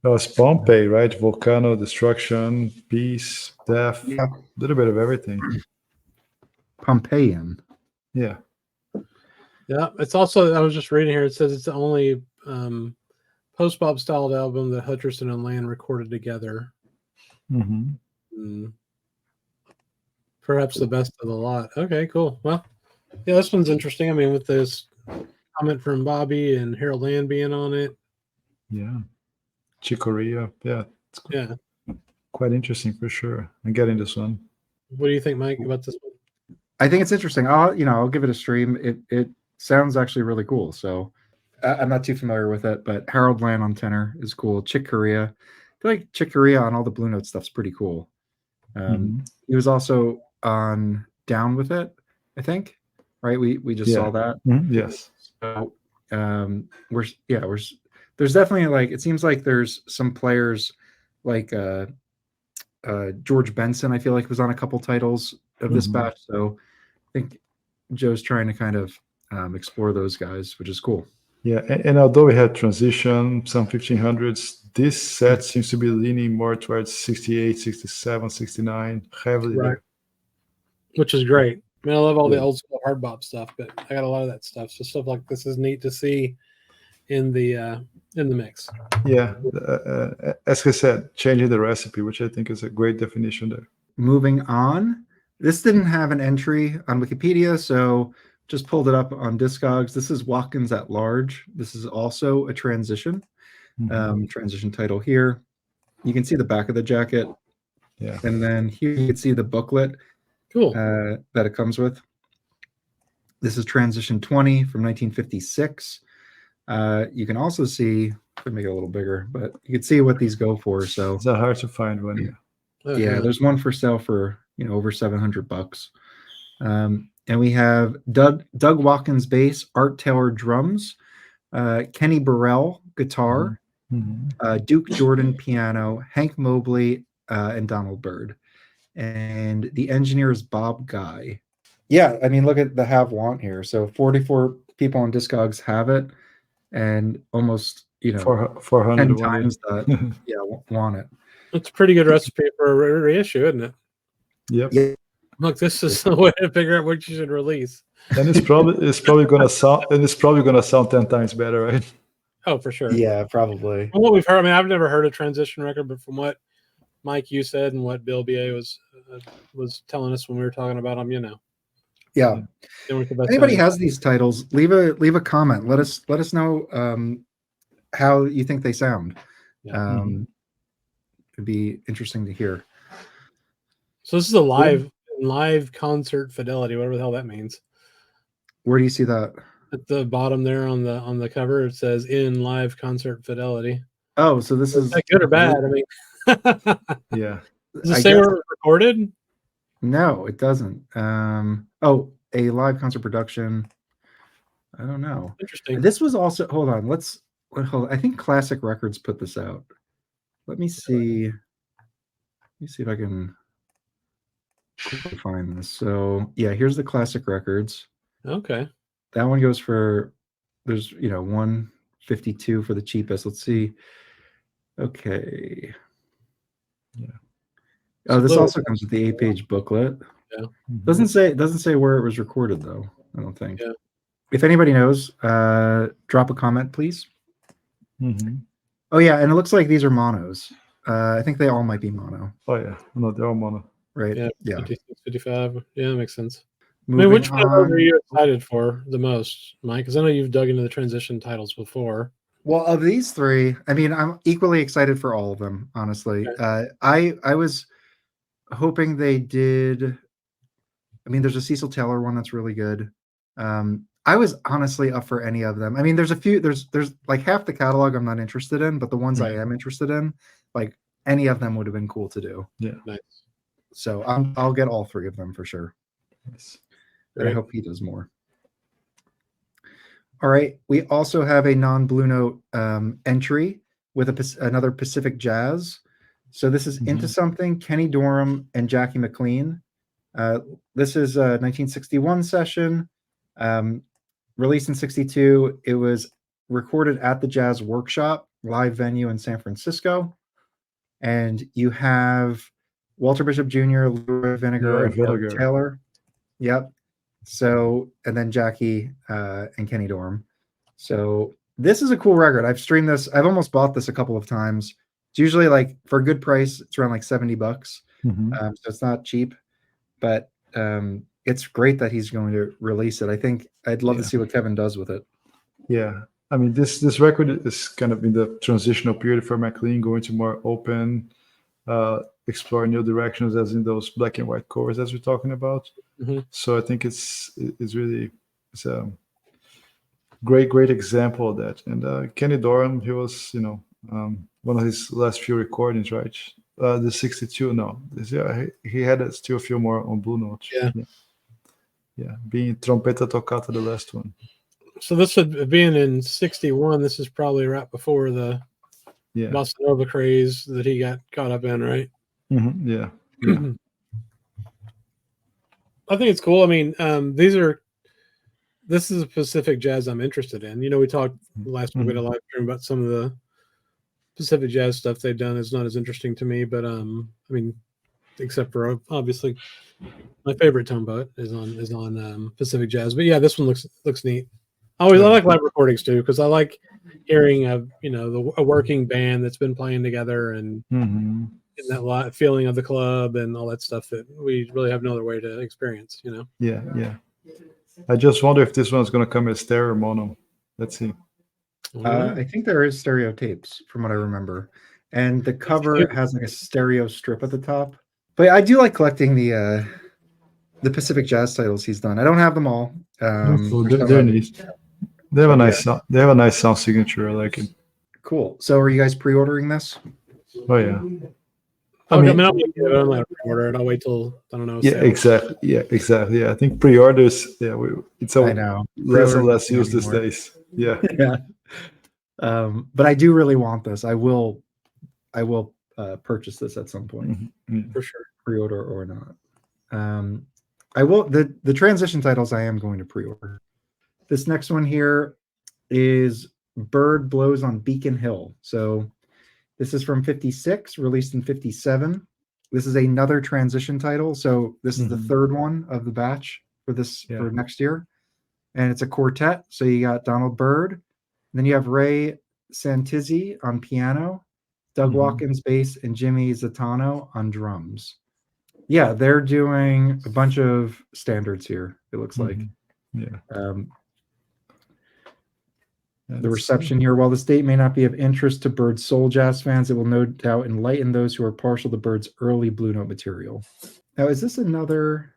That was Pompeii, right? Volcano, destruction, peace, death, a little bit of everything. Pompeian. Yeah. Yeah. It's also, I was just reading here, it says it's the only post-bop styled album that Hutcherson and Land recorded together. Mm-hmm. Mm. Perhaps the best of the lot. Okay, cool. Well, yeah, this one's interesting. I mean, with this comment from Bobby and Harold Land being on it. Yeah. Chick Corea. Yeah. It's Yeah. quite interesting for sure. I'm getting this one. What do you think, Mike, about this one? I think it's interesting. I'll give it a stream. It sounds actually really cool. So I'm not too familiar with it, but Harold Land on tenor is cool. Chick Corea, I feel like Chick Corea on all the Blue Note stuff's pretty cool. He was also on Down with It, I think. Right? We just saw that. Mm-hmm. Yes. So there's definitely like it seems like there's some players like George Benson, I feel like was on a couple titles of this batch. So I think Joe's trying to kind of explore those guys, which is cool. Yeah, and although we had transition, some 1500s, this set seems to be leaning more towards 68, 67, 69, heavily Right. there. Which is great. I mean, I love all the old school hard bop stuff, but I got a lot of that stuff. So stuff like this is neat to see in the mix. Yeah, as I said, changing the recipe, which I think is a great definition there. Moving on, this didn't have an entry on Wikipedia, so just pulled it up on Discogs. This is Watkins at Large. This is also a transition. Transition title here. You can see the back of the jacket. Yeah. And then here you can see the booklet. Cool. That it comes with. This is Transition 20 from 1956. You can also see, I could make it a little bigger, but you can see what these go for. So it's hard to find one. Yeah, there's one for sale for over $700. And we have Doug Watkins bass, Art Taylor drums, Kenny Burrell guitar, Duke Jordan piano, Hank Mobley, and Donald Byrd. And the engineer is Bob Guy. Yeah, I mean, look at the have want here. So 44 people on Discogs have it, and almost 400 10 times that want it. It's a pretty good recipe for a reissue, isn't it? Yep. Yeah. Look, this is the way to figure out what you should release. And it's probably gonna sound 10 times better, right? Oh, for sure. Yeah, probably. From what we've heard, I mean, I've never heard a transition record, but from what Mike, you said, and what Bill BA was telling us when we were talking about them, Yeah. Anybody has these titles, leave a comment. Let us know how you think they sound. Yeah. It'd be interesting to hear. So this is a live concert fidelity, whatever the hell that means. Where do you see that? At the bottom there on the cover, it says in live concert fidelity. Oh, so this is that good or bad? I mean, yeah. Does it say where it was recorded? No, it doesn't. Oh, a live concert production. I don't know. Interesting. This was also, hold on. I think Classic Records put this out. Let me see. Let me see if I can find this. So yeah, here's the Classic Records. Okay. That one goes for, there's, $152 for the cheapest. Let's see. Okay. Yeah. Oh, this also comes with the 8-page booklet. Yeah. Doesn't say where it was recorded though. I don't think. Yeah. If anybody knows, drop a comment, please. Oh yeah, and it looks like these are monos. I think they all might be mono. Oh yeah, no, they're all mono. Right. Yeah. 56, 55. Yeah, that makes sense. Moving which one on. are you excited for the most, Mike? Because I know you've dug into the transition titles before. Well, of these three, I mean, I'm equally excited for all of them, honestly. Okay. I was hoping they did. I mean, there's a Cecil Taylor one that's really good. I was honestly up for any of them. I mean, there's a few. There's like half the catalog I'm not interested in, but the ones I am interested in, like any of them would have been cool to do. Yeah, nice. So I'll get all three of them for sure. Nice. I hope he does more. All right. We also have a non-Blue Note entry with another Pacific Jazz. So this is Into Something, Kenny Dorham and Jackie McLean. This is a 1961 session. Released in 62. It was recorded at the Jazz Workshop, live venue in San Francisco. And you have Walter Bishop Jr., Leroy Vinegar, and Doug Taylor. Yep. So, and then Jackie and Kenny Dorham. So this is a cool record. I've streamed this. I've almost bought this a couple of times. It's usually like for a good price, it's around like $70. So it's not cheap, but it's great that he's going to release it. I think I'd love to see what Kevin does with it. Yeah. I mean, this record is kind of in the transitional period for McLean, going to more open, explore new directions, as in those black and white covers as we're talking about. So I think it's a great example of that. And Kenny Dorham, he was, one of his last few recordings, right? The 62, no. He had still a few more on Blue Note. Yeah. Being Trompeta Toccata, the last one. So this would being in 61, this is probably right before the Bossa Nova craze that he got caught up in, right? Yeah. I think it's cool. I mean, this is a Pacific jazz I'm interested in. We talked last week, we had a live stream about some of the Pacific jazz stuff they've done. Is not as interesting to me, but I mean, except for obviously my favorite tone poet is on Pacific jazz. But yeah, this one looks neat. I like live recordings too, because I like hearing a working band that's been playing together and that feeling of the club and all that stuff that we really have no other way to experience. Yeah. I just wonder if this one's going to come as stereo or mono. Let's see. I think there is stereo tapes from what I remember, and the cover has like a stereo strip at the top. But I do like collecting the Pacific jazz titles he's done. I don't have them all. They're neat. They have a nice sound. They have a nice sound signature. I like it. Cool. So, are you guys pre-ordering this? Oh yeah. I'll let it pre-order it. I'll wait till I don't know. Yeah, exactly. Yeah, I think pre-orders. Yeah, it's I know less and less used these days. Yeah. But I do really want this. I will purchase this at some point for sure, pre-order or not. I will the transition titles. I am going to pre-order. This next one here is Bird Blows on Beacon Hill. So this is from 56, released in 57. This is another transition title. So this is the third one of the batch for for next year. And it's a quartet. So you got Donald Byrd, and then you have Ray Santizzi on piano, Doug Watkins bass, and Jimmy Zatano on drums. Yeah, they're doing a bunch of standards here, it looks like. Yeah. The reception here, while this date may not be of interest to Bird's soul jazz fans, it will no doubt enlighten those who are partial to Bird's early Blue Note material. Now, is this another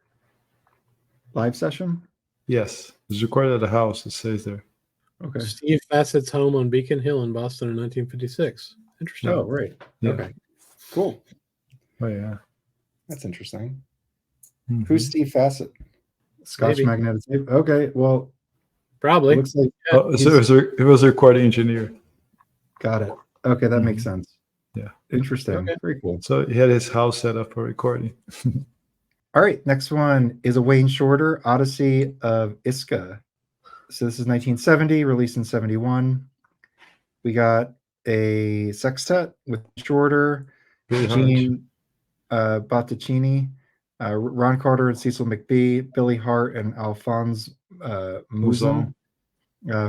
live session? Yes, it's recorded at the house. It says there. Okay. Steve Fassett's home on Beacon Hill in Boston in 1956. Interesting. Oh, right. Yeah. Okay. Cool. Oh yeah. That's interesting. Who's Steve Fassett? Scotch magnetic tape. Okay. Well. Probably. Looks like so it was a recording engineer. Got it. Okay, that makes sense. Yeah. Interesting. Okay. Very cool. So he had his house set up for recording. All right, next one is a Wayne Shorter, Odyssey of Iska. So this is 1970, released in 71. We got a sextet with Shorter, Gene Botticini, Ron Carter and Cecil McBee, Billy Hart and Alphonse Mouzon,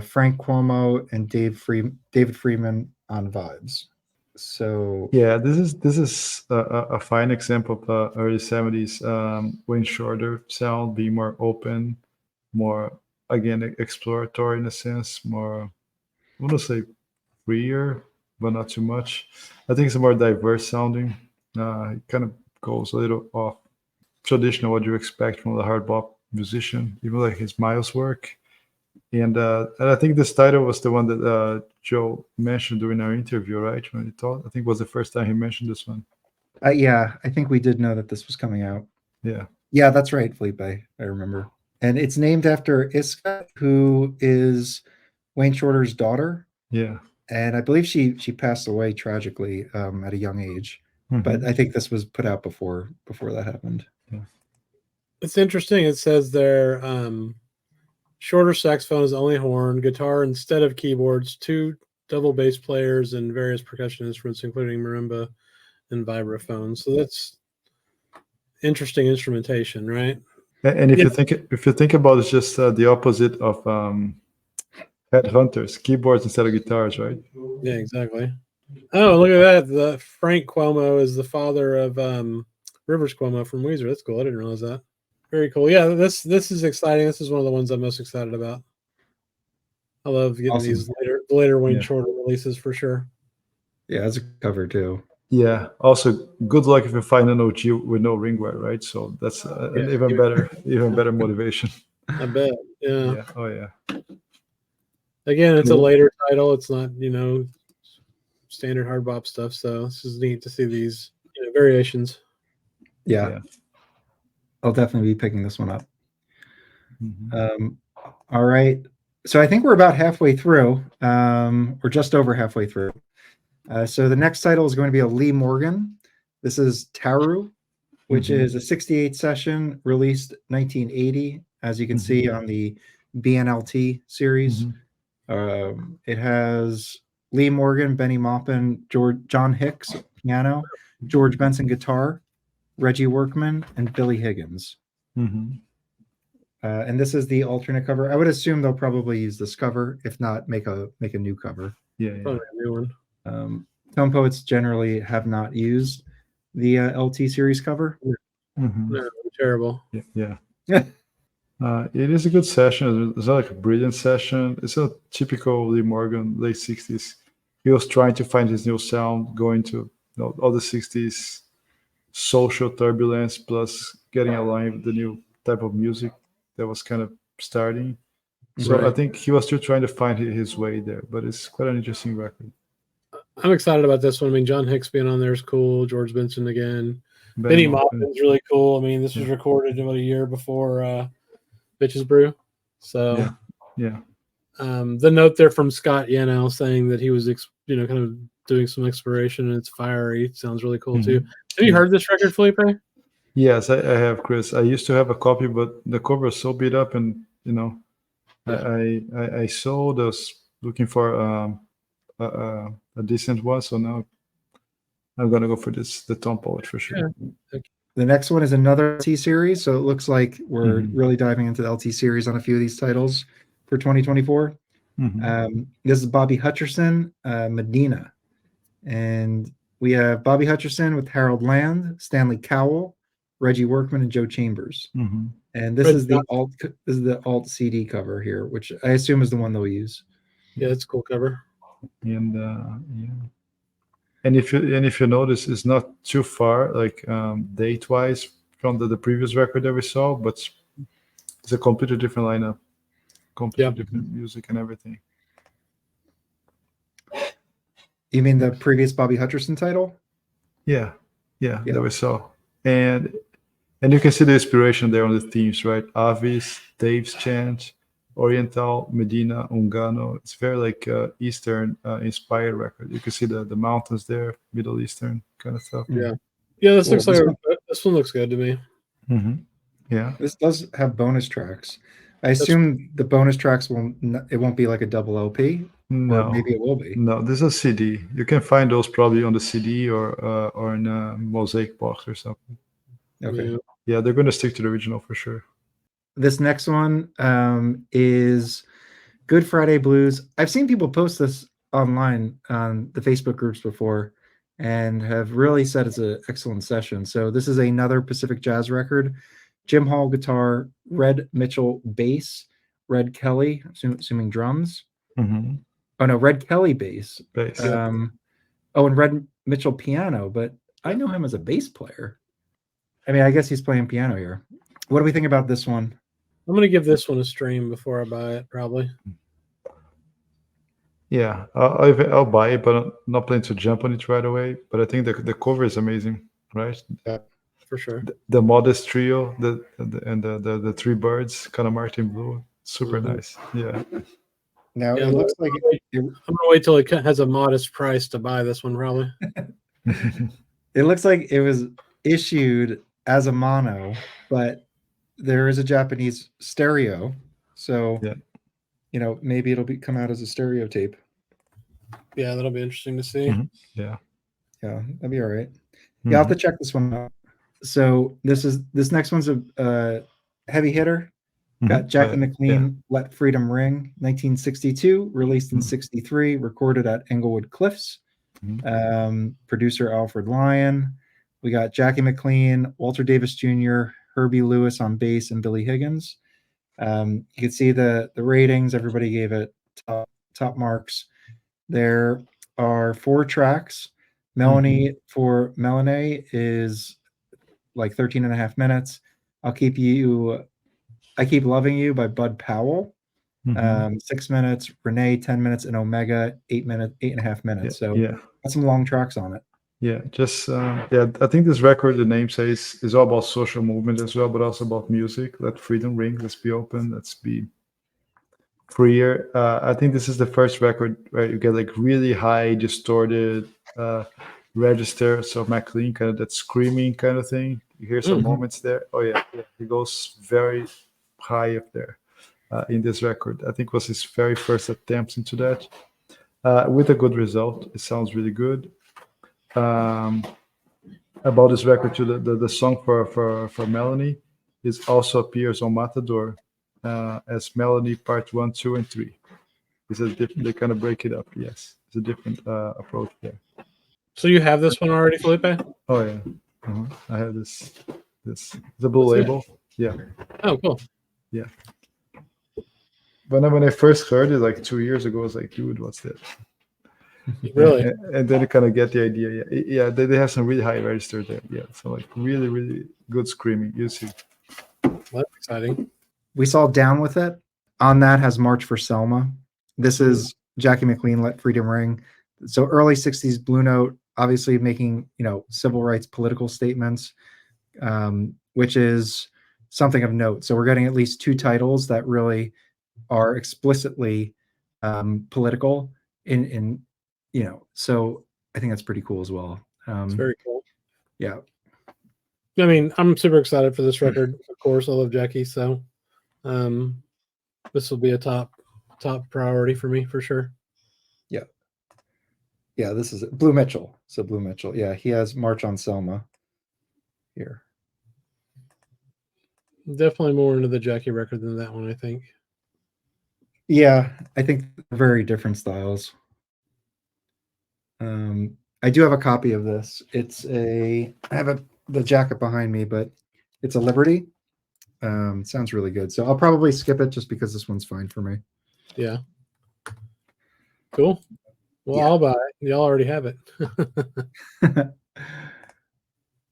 Frank Cuomo and David Freeman on vibes. So yeah, this is a fine example of early 70s Wayne Shorter sound, being more open, more again exploratory in a sense, more, I want to say freer, but not too much. I think it's a more diverse sounding. It kind of goes a little off traditional what you expect from the hard bop musician, even like his Miles work. And I think this title was the one that Joe mentioned during our interview, right? When he thought, I think it was the first time he mentioned this one. Yeah, I think we did know that this was coming out. Yeah, that's right, Felipe. I remember. And it's named after Iska, who is Wayne Shorter's daughter. Yeah. And I believe she passed away tragically at a young age. But I think this was put out before that happened. Yeah. It's interesting. It says there, Shorter saxophone is the only horn, guitar instead of keyboards, 2 double bass players, and various percussion instruments, including marimba and vibraphone. So that's interesting instrumentation, right? And if you think about it, it's just the opposite of Headhunters, keyboards instead of guitars, right? Yeah, exactly. Oh, look at that! The Frank Cuomo is the father of Rivers Cuomo from Weezer. That's cool. I didn't realize that. Very cool. Yeah, this is exciting. This is one of the ones I'm most excited about. I love getting Awesome. these later Wayne Yeah. Shorter releases for sure. Yeah, it's a cover too. Yeah. Also, good luck if you find an OG with no ring wear, right? So that's an Yeah. even better motivation. I bet. Yeah. Yeah. Oh yeah. Again, it's a Cool. later title. It's not standard hard bop stuff. So this is neat to see these variations. Yeah. Yeah. I'll definitely be picking this one up. Mhm. All right. So I think we're about halfway through. We're just over halfway through. So the next title is going to be a Lee Morgan. This is Taru, which is a 68 session released 1980, as you can see on the BNLT series. It has Lee Morgan, Benny Maupin, John Hicks piano, George Benson guitar, Reggie Workman, and Billy Higgins. And this is the alternate cover. I would assume they'll probably use this cover, if not make a new cover. Yeah. Probably a new one. Tone Poets generally have not used the LT series cover. No, terrible. Yeah. It is a good session. It's not like a brilliant session. It's a typical Lee Morgan, late 60s. He was trying to find his new sound, going to all the 60s social turbulence, plus getting aligned with the new type of music that was kind of starting. So I Right. think he was still trying to find his way there, but it's quite an interesting record. I'm excited about this one. I mean, John Hicks being on there is cool. George Benson again. Benny Maupin's really cool. I mean, this was recorded about a year before Bitches Brew. So, yeah. The note there from Scott Yanow saying that he was, kind of doing some exploration and it's fiery. Sounds really cool too. Have you heard this record, Felipe? Yes, I have, Chris. I used to have a copy, but the cover was so beat up, and I sold. I was looking for a decent one, so now I'm gonna go for the Tone Poet for sure. Yeah. The next one is another LT series, so it looks like we're really diving into the LT series on a few of these titles for 2024. This is Bobby Hutcherson, Medina, and we have Bobby Hutcherson with Harold Land, Stanley Cowell, Reggie Workman, and Joe Chambers. And this is the alt CD cover here, which I assume is the one they'll use. Yeah, it's a cool cover. And if you notice, it's not too far, like date wise, from the previous record that we saw, but it's a completely different lineup, completely different music and everything. You mean the previous Bobby Hutcherson title? Yeah, that we saw, and you can see the inspiration there on the themes, right? Avis, Dave's Chant, Oriental, Medina, Ungano. It's very like Eastern inspired record. You can see the mountains there, Middle Eastern kind of stuff. Yeah. This looks like this one looks good to me. Yeah. This does have bonus tracks. I assume the bonus tracks won't be like a double LP. No, or maybe it will be. No, this is a CD. You can find those probably on the CD or in a mosaic box or something. Okay. Yeah, they're going to stick to the original for sure. This next one is Good Friday Blues. I've seen people post this online on the Facebook groups before and have really said it's an excellent session. So this is another Pacific Jazz record. Jim Hall guitar, Red Mitchell bass, Red Kelly, assuming drums. Oh no, Red Kelly bass. And Red Mitchell piano, but I know him as a bass player. I mean, I guess he's playing piano here. What do we think about this one? I'm going to give this one a stream before I buy it, probably. Yeah, I'll buy it, but I'm not planning to jump on it right away. But I think the cover is amazing, right? Yeah, for sure. The Modest Trio, the three birds, kind of Martin Blue, super nice. Yeah. Now it looks like I'm gonna wait till it has a modest price to buy this one, probably. It looks like it was issued as a mono, but there is a Japanese stereo, so maybe it'll come out as a stereo tape. Yeah, that'll be interesting to see. Yeah, that'd be all right. Yeah, I'll have to check this one out. So this next one's a heavy hitter. Got Jackie Yeah. McLean, Let Freedom Ring, 1962, released in 63, recorded at Englewood Cliffs. Producer Alfred Lyon. We got Jackie McLean, Walter Davis Jr., Herbie Lewis on bass, and Billy Higgins. You can see the ratings. Everybody gave it top marks. There are 4 tracks. Melanie for Melanie is like 13 and a half minutes. I Keep Loving You by Bud Powell. 6 minutes. Renee, 10 minutes, and Omega, 8 and a half minutes. So got some long tracks on it. Yeah, just I think this record, the name says, is all about social movement as well, but also about music. Let freedom ring. Let's be open. Let's be freer. I think this is the first record where you get like really high distorted register. So McLean, kind of that screaming kind of thing. You hear some moments there. Oh yeah, he goes very high up there in this record. I think it was his very first attempt into that, with a good result. It sounds really good. About this record too, the song for Melanie is also appears on Matador as Melanie Part 1, 2, and 3. They kind of break it up. Yes, it's a different approach there. So you have this one already, Felipe? Oh yeah, I have this the Blue Label. Yeah. Oh, cool. Yeah. When I first heard it like 2 years ago, I was like, dude, what's that? Really? And then you kind of get the idea. Yeah, they have some really high register there. Yeah, so like really, really good screaming. You see. That's exciting. We saw Down With It. On that has March for Selma. This is Jackie McLean, Let Freedom Ring. So early 60s Blue Note, obviously making, civil rights political statements, which is something of note. So we're getting at least 2 titles that really are explicitly political so I think that's pretty cool as well. It's very cool. Yeah. I mean, I'm super excited for this record. Of course, I love Jackie, so this will be a top priority for me for sure. Yeah. Yeah, this is Blue Mitchell. So Blue Mitchell. Yeah, he has March on Selma here. Definitely more into the Jackie record than that one, I think. Yeah, I think very different styles. I do have a copy of this. I have the jacket behind me, but it's a Liberty. Sounds really good. So I'll probably skip it just because this one's fine for me. Yeah. Cool. Well, Yeah. I'll buy it. Y'all already have it.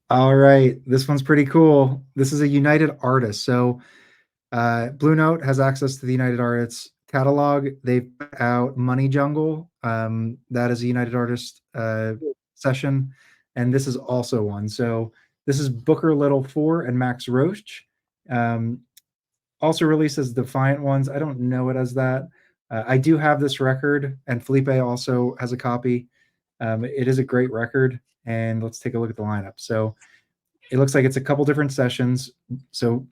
All right. This one's pretty cool. This is a United Artists. So Blue Note has access to the United Artists catalog. They put out Money Jungle. That is a United Artists session. And this is also one. So this is Booker Little 4 and Max Roach. Also released as Defiant Ones. I don't know it as that. I do have this record, and Felipe also has a copy. It is a great record, and let's take a look at the lineup. So it looks like it's a couple different sessions. So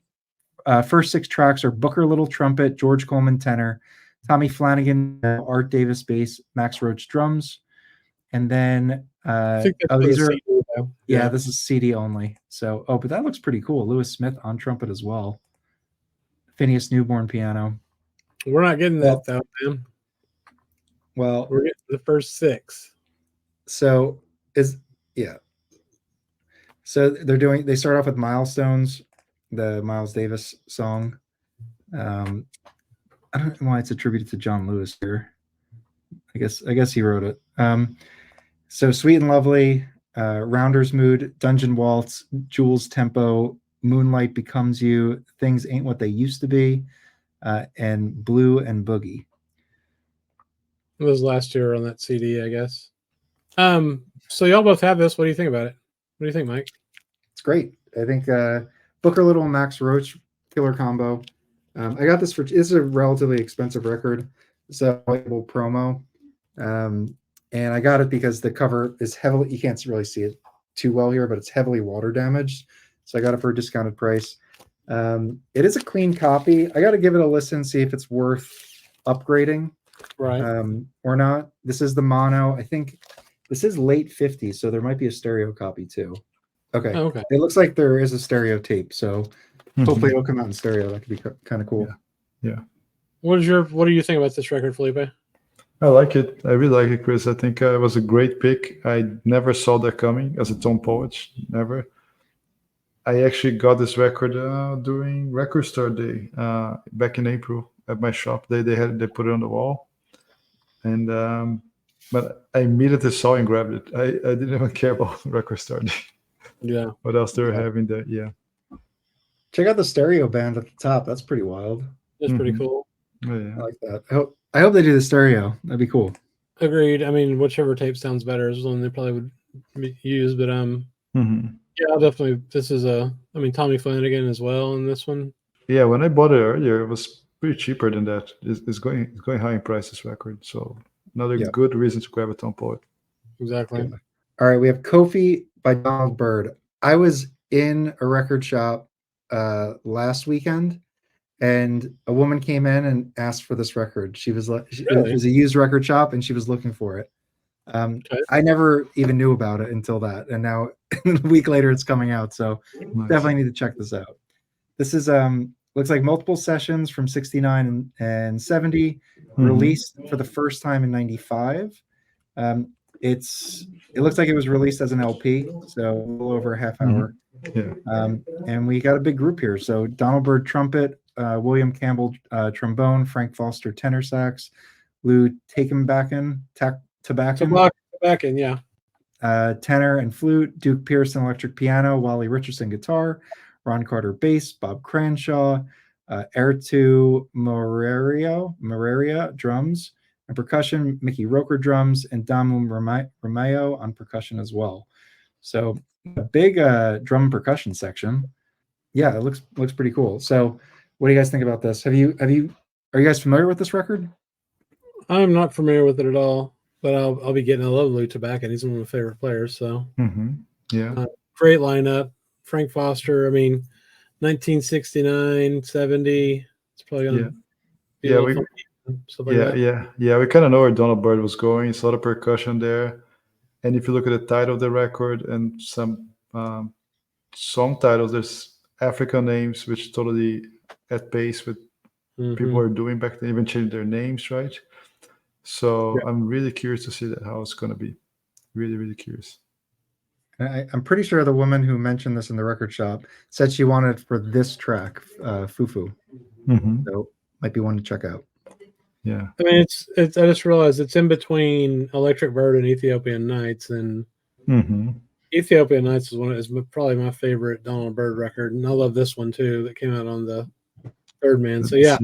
first 6 tracks are Booker Little trumpet, George Coleman tenor, Tommy Flanagan Art Davis bass, Max Roach drums, and then these are CD, yeah, this is CD only. So but that looks pretty cool. Lewis Smith on trumpet as well. Phineas Newborn piano. We're not getting that though, man. Well, we're getting the first 6. So So they start off with Milestones, the Miles Davis song. I don't know why it's attributed to John Lewis here. I guess he wrote it. So Sweet and Lovely, Rounder's Mood, Dungeon Waltz, Jules Tempo, Moonlight Becomes You, Things Ain't What They Used to Be, and Blue and Boogie. It was last year on that CD, I guess. So y'all both have this. What do you think about it? What do you think, Mike? It's great. I think Booker Little and Max Roach, killer combo. I got this this is a relatively expensive record. It's a label promo. And I got it because the cover is heavily, you can't really see it too well here, but it's heavily water damaged. So I got it for a discounted price. It is a clean copy. I got to give it a listen, see if it's worth upgrading, right, or not. This is the mono. I think this is late 50s, so there might be a stereo copy too. Okay. Oh, okay. It looks like there is a stereo tape. So Hopefully it'll come out in stereo. That could be kind of cool. Yeah. What do you think about this record, Felipe? I like it. I really like it, Chris. I think it was a great pick. I never saw that coming as a Tom Poet. Never. I actually got this record during Record Store Day back in April at my shop. They put it on the wall, and but I immediately saw and grabbed it. I didn't even care about Record Store Day. Yeah. What else they were having there? Yeah. Check out the stereo band at the top. That's pretty wild. That's pretty cool. Oh, I yeah. like that. I hope they do the stereo. That'd be cool. Agreed. I mean, whichever tape sounds better is one they probably would use. But yeah, I'll definitely. This is Tommy Flanagan as well in this one. Yeah, when I bought it earlier, it was pretty cheaper than that. It's going high in price, this record. So another good reason to grab a Tom Poet. Exactly. Yeah. All right, we have Kofi by Donald Byrd. I was in a record shop last weekend, and a woman came in and asked for this record. She was like, Really? it was a used record shop, and she was looking for it. Okay. I never even knew about it until that, and now a week later it's coming out. So Nice. definitely need to check this out. This is looks like multiple sessions from 69 and 70, released for the first time in 95. It looks like it was released as an LP, so a little over a half hour. Yeah. And we got a big group here. So Donald Byrd trumpet, William Campbell trombone, Frank Foster tenor sax, Lou Takenbacken Tobacco, yeah. tenor and flute, Duke Pearson electric piano, Wally Richardson guitar, Ron Carter bass, Bob Cranshaw, Ertu Moreria drums and percussion, Mickey Roker drums, and Damu Ramayo on percussion as well. So a big drum and percussion section. Yeah, it looks pretty cool. So what do you guys think about this? Are you guys familiar with this record? I'm not familiar with it at all, but I'll be getting. I love Lou Tobacco. He's one of my favorite players. So Yeah. Great lineup. Frank Foster. 1969, 70. It's probably gonna be a little fun, stuff like that. We kind of know where Donald Byrd was going. It's a lot of percussion there, and if you look at the title of the record and some song titles, there's African names which totally at pace with people are doing back then, even changing their names, right? So I'm really curious to see how it's going to be. Really, really curious. I'm pretty sure the woman who mentioned this in the record shop said she wanted it for this track, Fufu. So might be one to check out. Yeah. It's. I just realized it's in between Electric Bird and Ethiopian Nights, and Ethiopian Nights is probably my favorite Donald Byrd record, and I love this one too that came out on the Third Man. So yeah,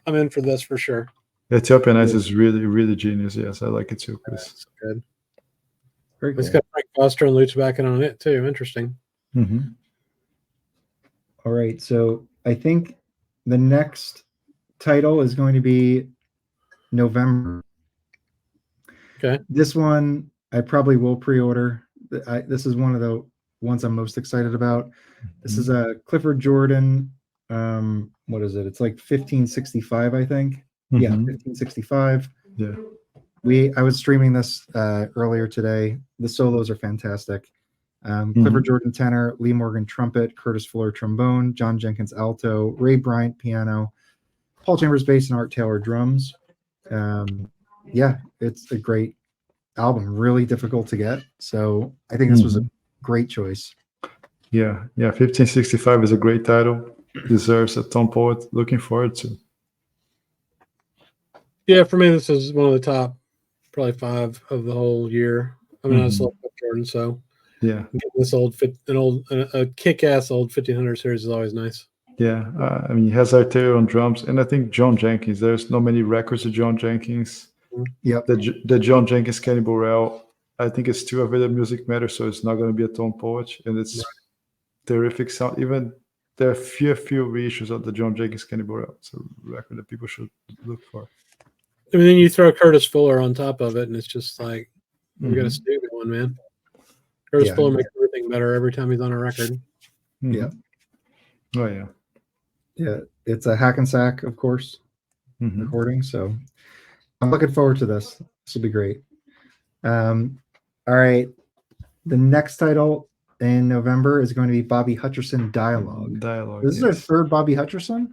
I'm in for this for sure. Ethiopian Nights is really, really genius. Yes, I like it too, Chris. It's good. Very cool. It's got Frank Foster and Lou Tobacco on it too. Interesting. All right, so I think the next title is going to be November. Okay. This one I probably will pre-order. This is one of the ones I'm most excited about. This is a Clifford Jordan. What is it? It's like 1565, I think. Yeah, 1565. Yeah. I was streaming this earlier today. The solos are fantastic. Clifford Jordan tenor, Lee Morgan trumpet, Curtis Fuller trombone, John Jenkins alto, Ray Bryant piano, Paul Chambers bass, and Art Taylor drums. Yeah, it's a great album. Really difficult to get, so I think this was a great choice. Yeah. 1565 is a great title. Deserves a Tom Poet. Looking forward to. Yeah, for me, this is one of the top, probably 5 of the whole year. I just love Cliff Jordan, so yeah, this a kick-ass old 1500 series is always nice. Yeah, he has Art Taylor on drums, and I think John Jenkins. There's not many records of John Jenkins. Yep. The John Jenkins Kenny Burrell, I think it's still available Music Matters, so it's not going to be a Tom Poet, and it's terrific sound. Even there are few reissues of the John Jenkins Kenny Burrell. It's a record that people should look for. Then you throw Curtis Fuller on top of it, and it's just like we got a stupid one, man. Curtis Fuller makes everything better every time he's on a record. Yeah. Oh yeah. Yeah, it's a Hackensack, of course, recording. So I'm looking forward to this. This will be great. All right. The next title in November is going to be Bobby Hutcherson Dialogue. Dialogue. This is our third Bobby Hutcherson.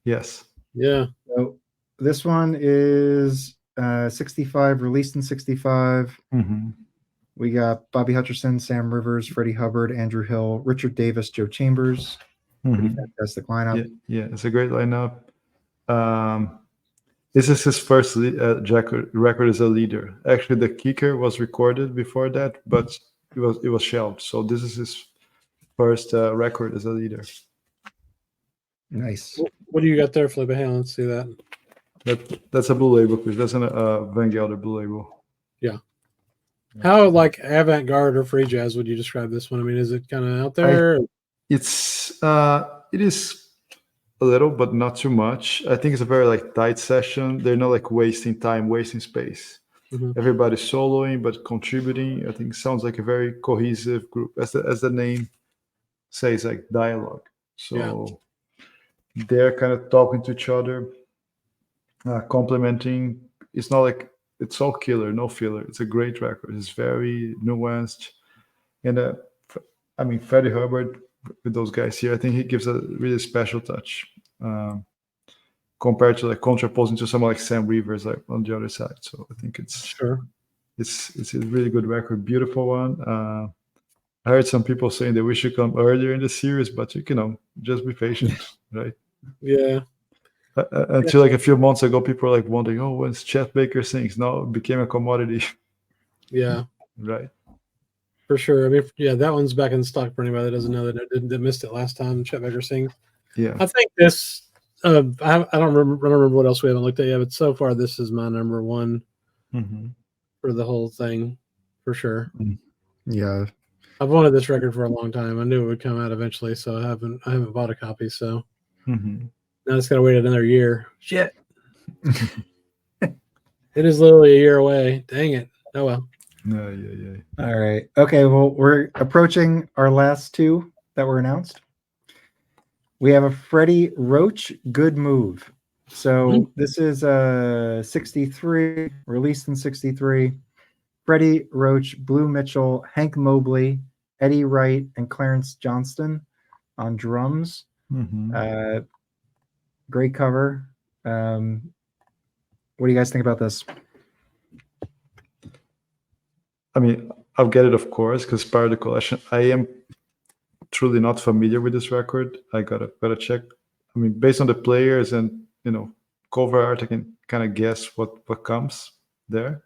Yes. Yeah. So this one is 65, released in 65. Mm-hmm. We got Bobby Hutcherson, Sam Rivers, Freddie Hubbard, Andrew Hill, Richard Davis, Joe Chambers. Pretty fantastic lineup. Yeah, it's a great lineup. This is his first record as a leader. Actually, the kicker was recorded before that, but it was shelved. So this is his first record as a leader. Nice. What do you got there, Felipe? Hey, let's see that. That's a blue label, Chris. That's a Van Gelder blue label. Yeah. How like avant-garde or free jazz would you describe this one? I mean, is it kind of out there? It is a little, but not too much. I think it's a very like tight session. They're not like wasting time, wasting space. Everybody's soloing but contributing. I think it sounds like a very cohesive group, as the name says, like dialogue. So they're kind of talking to each other, complementing. It's not like it's all killer, no filler. It's a great record. It's very nuanced, and I mean Freddie Hubbard with those guys here, I think he gives a really special touch compared to like contraposing to someone like Sam Rivers like on the other side. So I think it's a really good record, beautiful one. I heard some people saying that we should come earlier in the series, but just be patient, right? Yeah. Until like a few months ago, people were like wondering, oh, when's Chet Baker sings? Now it became a commodity. Yeah. Right. For sure. I mean, yeah, that one's back in stock for anybody that doesn't know that missed it last time. Chet Baker sings. Yeah. I think this. I don't remember what else we haven't looked at yet, but so far this is my number one for the whole thing, for sure. Yeah. I've wanted this record for a long time. I knew it would come out eventually, so I haven't bought a copy. So now it's got to wait another year. Shit. It is literally a year away. Dang it. Oh well. Yeah. All right. Okay. Well, we're approaching our last two that were announced. We have a Freddie Roach Good Move. So this is 63, released in 63. Freddie Roach, Blue Mitchell, Hank Mobley, Eddie Wright, and Clarence Johnston on drums. Great cover. What do you guys think about this? I mean, I'll get it, of course, because part of the collection. I am truly not familiar with this record. I gotta check. I mean, based on the players and cover art, I can kind of guess what comes there.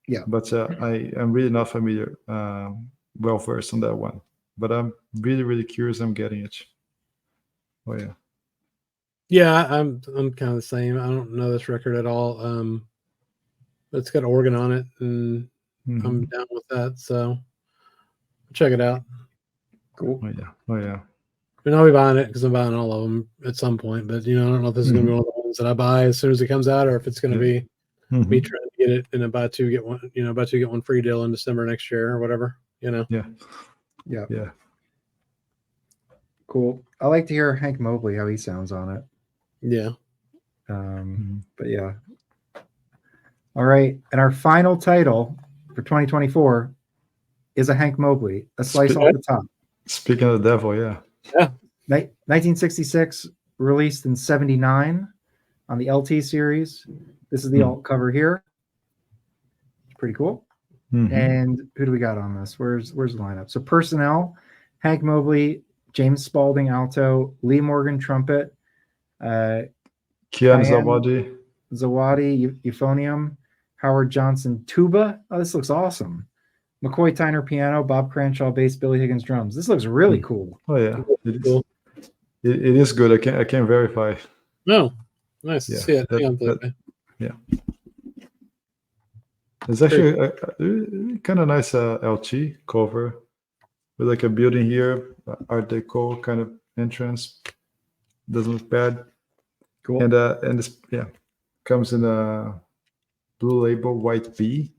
Yeah. But I am really not familiar, well versed on that one. But I'm really, really curious. I'm getting it. Oh yeah. Yeah, I'm kind of the same. I don't know this record at all. It's got organ on it, and I'm down with that. So check it out. Cool. Oh yeah. And I'll be buying it because I'm buying all of them at some point. But I don't know if this is going to be one of the ones that I buy as soon as it comes out, or if it's going to be me trying to get it in a buy two get one, buy two get one free deal in December next year or whatever. Yeah. Cool. I like to hear Hank Mobley, how he sounds on it. Yeah. But yeah. All right. And our final title for 2024 is a Hank Mobley, A Slice Off the Top. Speaking of the devil, yeah. 1966, released in 79 on the LT series. This is the alt cover here. It's pretty cool. And who do we got on this? Where's the lineup? So personnel, Hank Mobley, James Spalding alto, Lee Morgan trumpet, Kian Zawadi, euphonium, Howard Johnson tuba. Oh, this looks awesome. McCoy Tyner piano, Bob Cranshaw bass, Billy Higgins drums. This looks really cool. Oh yeah, it is good. I can verify. No, nice to see it. Yeah. It's actually a kind of nice LT cover with like a building here, Art Deco kind of entrance. Doesn't look bad. Cool. And this comes in a blue label, white B.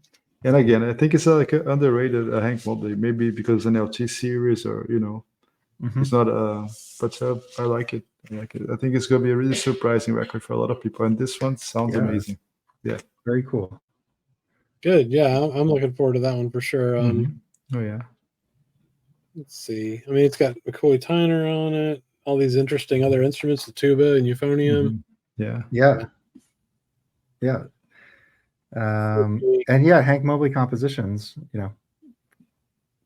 And again, I think it's like an underrated Hank Mobley, maybe because it's an LT series or it's not but I like it. I think it's gonna be a really surprising record for a lot of people. And this one sounds amazing. Yeah. Very cool. Good. Yeah, I'm looking forward to that one for sure. Oh yeah. Let's see. I mean, it's got McCoy Tyner on it. All these interesting other instruments, the tuba and euphonium. Yeah. Yeah. Yeah. And yeah, Hank Mobley compositions,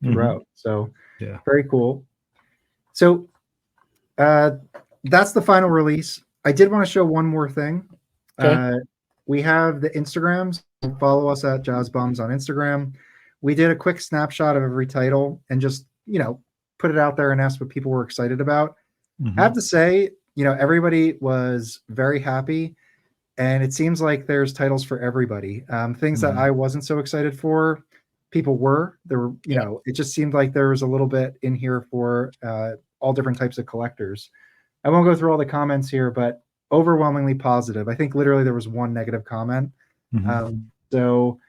throughout. So Yeah. very cool. So that's the final release. I did want to show one more thing. Okay. We have the Instagrams. Follow us at Jazz Bums on Instagram. We did a quick snapshot of every title and just, put it out there and asked what people were excited about. I have to say, everybody was very happy. And it seems like there's titles for everybody. Things that I wasn't so excited for, people were. There were, it just seemed like there was a little bit in here for all different types of collectors. I won't go through all the comments here, but overwhelmingly positive. I think literally there was one negative comment. So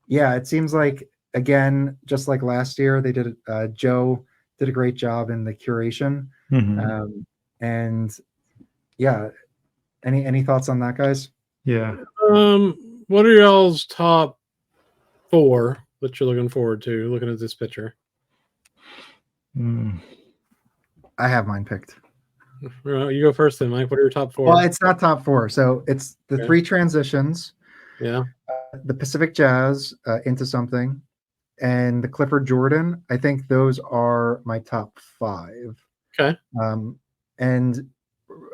yeah, it seems like, again, just like last year, they did. Joe did a great job in the curation. And yeah, any thoughts on that, guys? Yeah. What are y'all's top 4 that you're looking forward to looking at this picture? I have mine picked. You go first then, Mike. What are your top 4? Well, it's not top 4. So it's the 3 transitions. Yeah. The Pacific Jazz, Into Something, and the Clifford Jordan. I think those are my top 5. Okay. And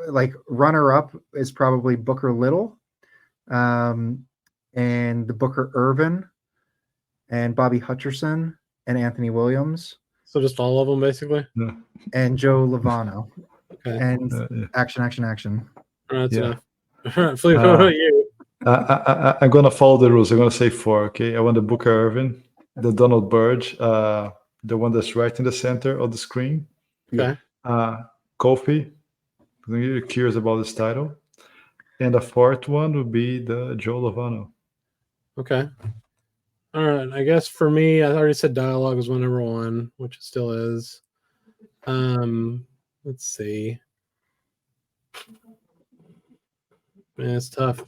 like runner up is probably Booker Little, and the Booker Irvin, and Bobby Hutcherson, and Anthony Williams. So just all of them, basically? Yeah. And Joe Lovano. Okay. And action. All right, that's enough. All right, Philippe, what about you? I'm going to follow the rules. I'm going to say 4, okay? I want the Booker Irvin, the Donald Byrd, the one that's right in the center of the screen. Okay. Kofi. I'm really curious about this title. And the 4th one would be the Joe Lovano. Okay. All right. I guess for me, I already said Dialogue was my number 1, which it still is. Let's see. Man, it's tough.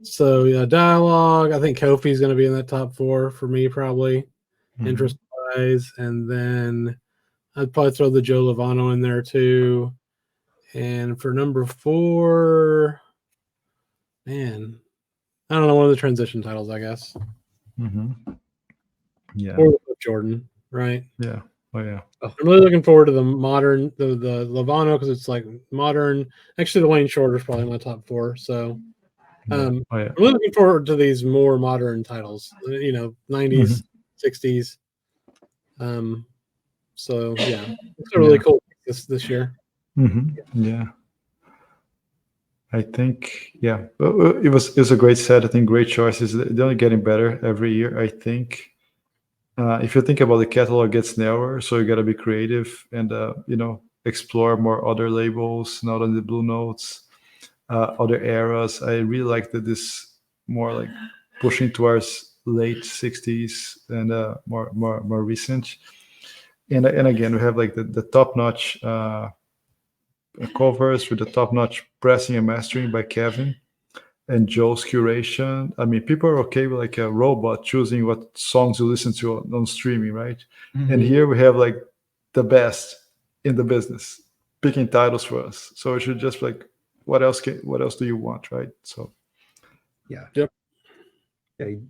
So yeah, Dialogue. I think Kofi's going to be in that top 4 for me, probably interest-wise, and then I'd probably throw the Joe Lovano in there too. And for number 4, man, I don't know, one of the transition titles, I guess. Yeah. Or Jordan, right? Yeah. Oh yeah. I'm really looking forward to the modern, the Lovano, because it's like modern. Actually, the Wayne Shorter is probably my top 4. So I'm really looking forward to these more modern titles. 90s, 60s. So yeah, it's a really cool this year. Yeah. I think it was a great set. I think great choices. They're only getting better every year. I think if you think about the catalog, gets narrower, so you got to be creative and explore more other labels, not only the Blue Notes, other eras. I really like that this more like pushing towards late 60s and more recent. And again, we have like the top notch covers with the top-notch pressing and mastering by Kevin and Joe's curation. I mean, people are okay with like a robot choosing what songs you listen to on streaming, right? And here we have like the best in the business picking titles for us. So it should just like, what else do you want, right? So yeah. Yep. Yeah, you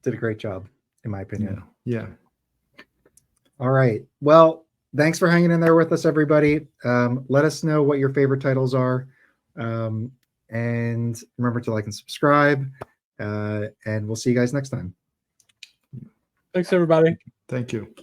did a great job, in my opinion. Yeah. All right. Well, thanks for hanging in there with us, everybody. Let us know what your favorite titles are. And remember to like and subscribe. And we'll see you guys next time. Thanks, everybody. Thank you.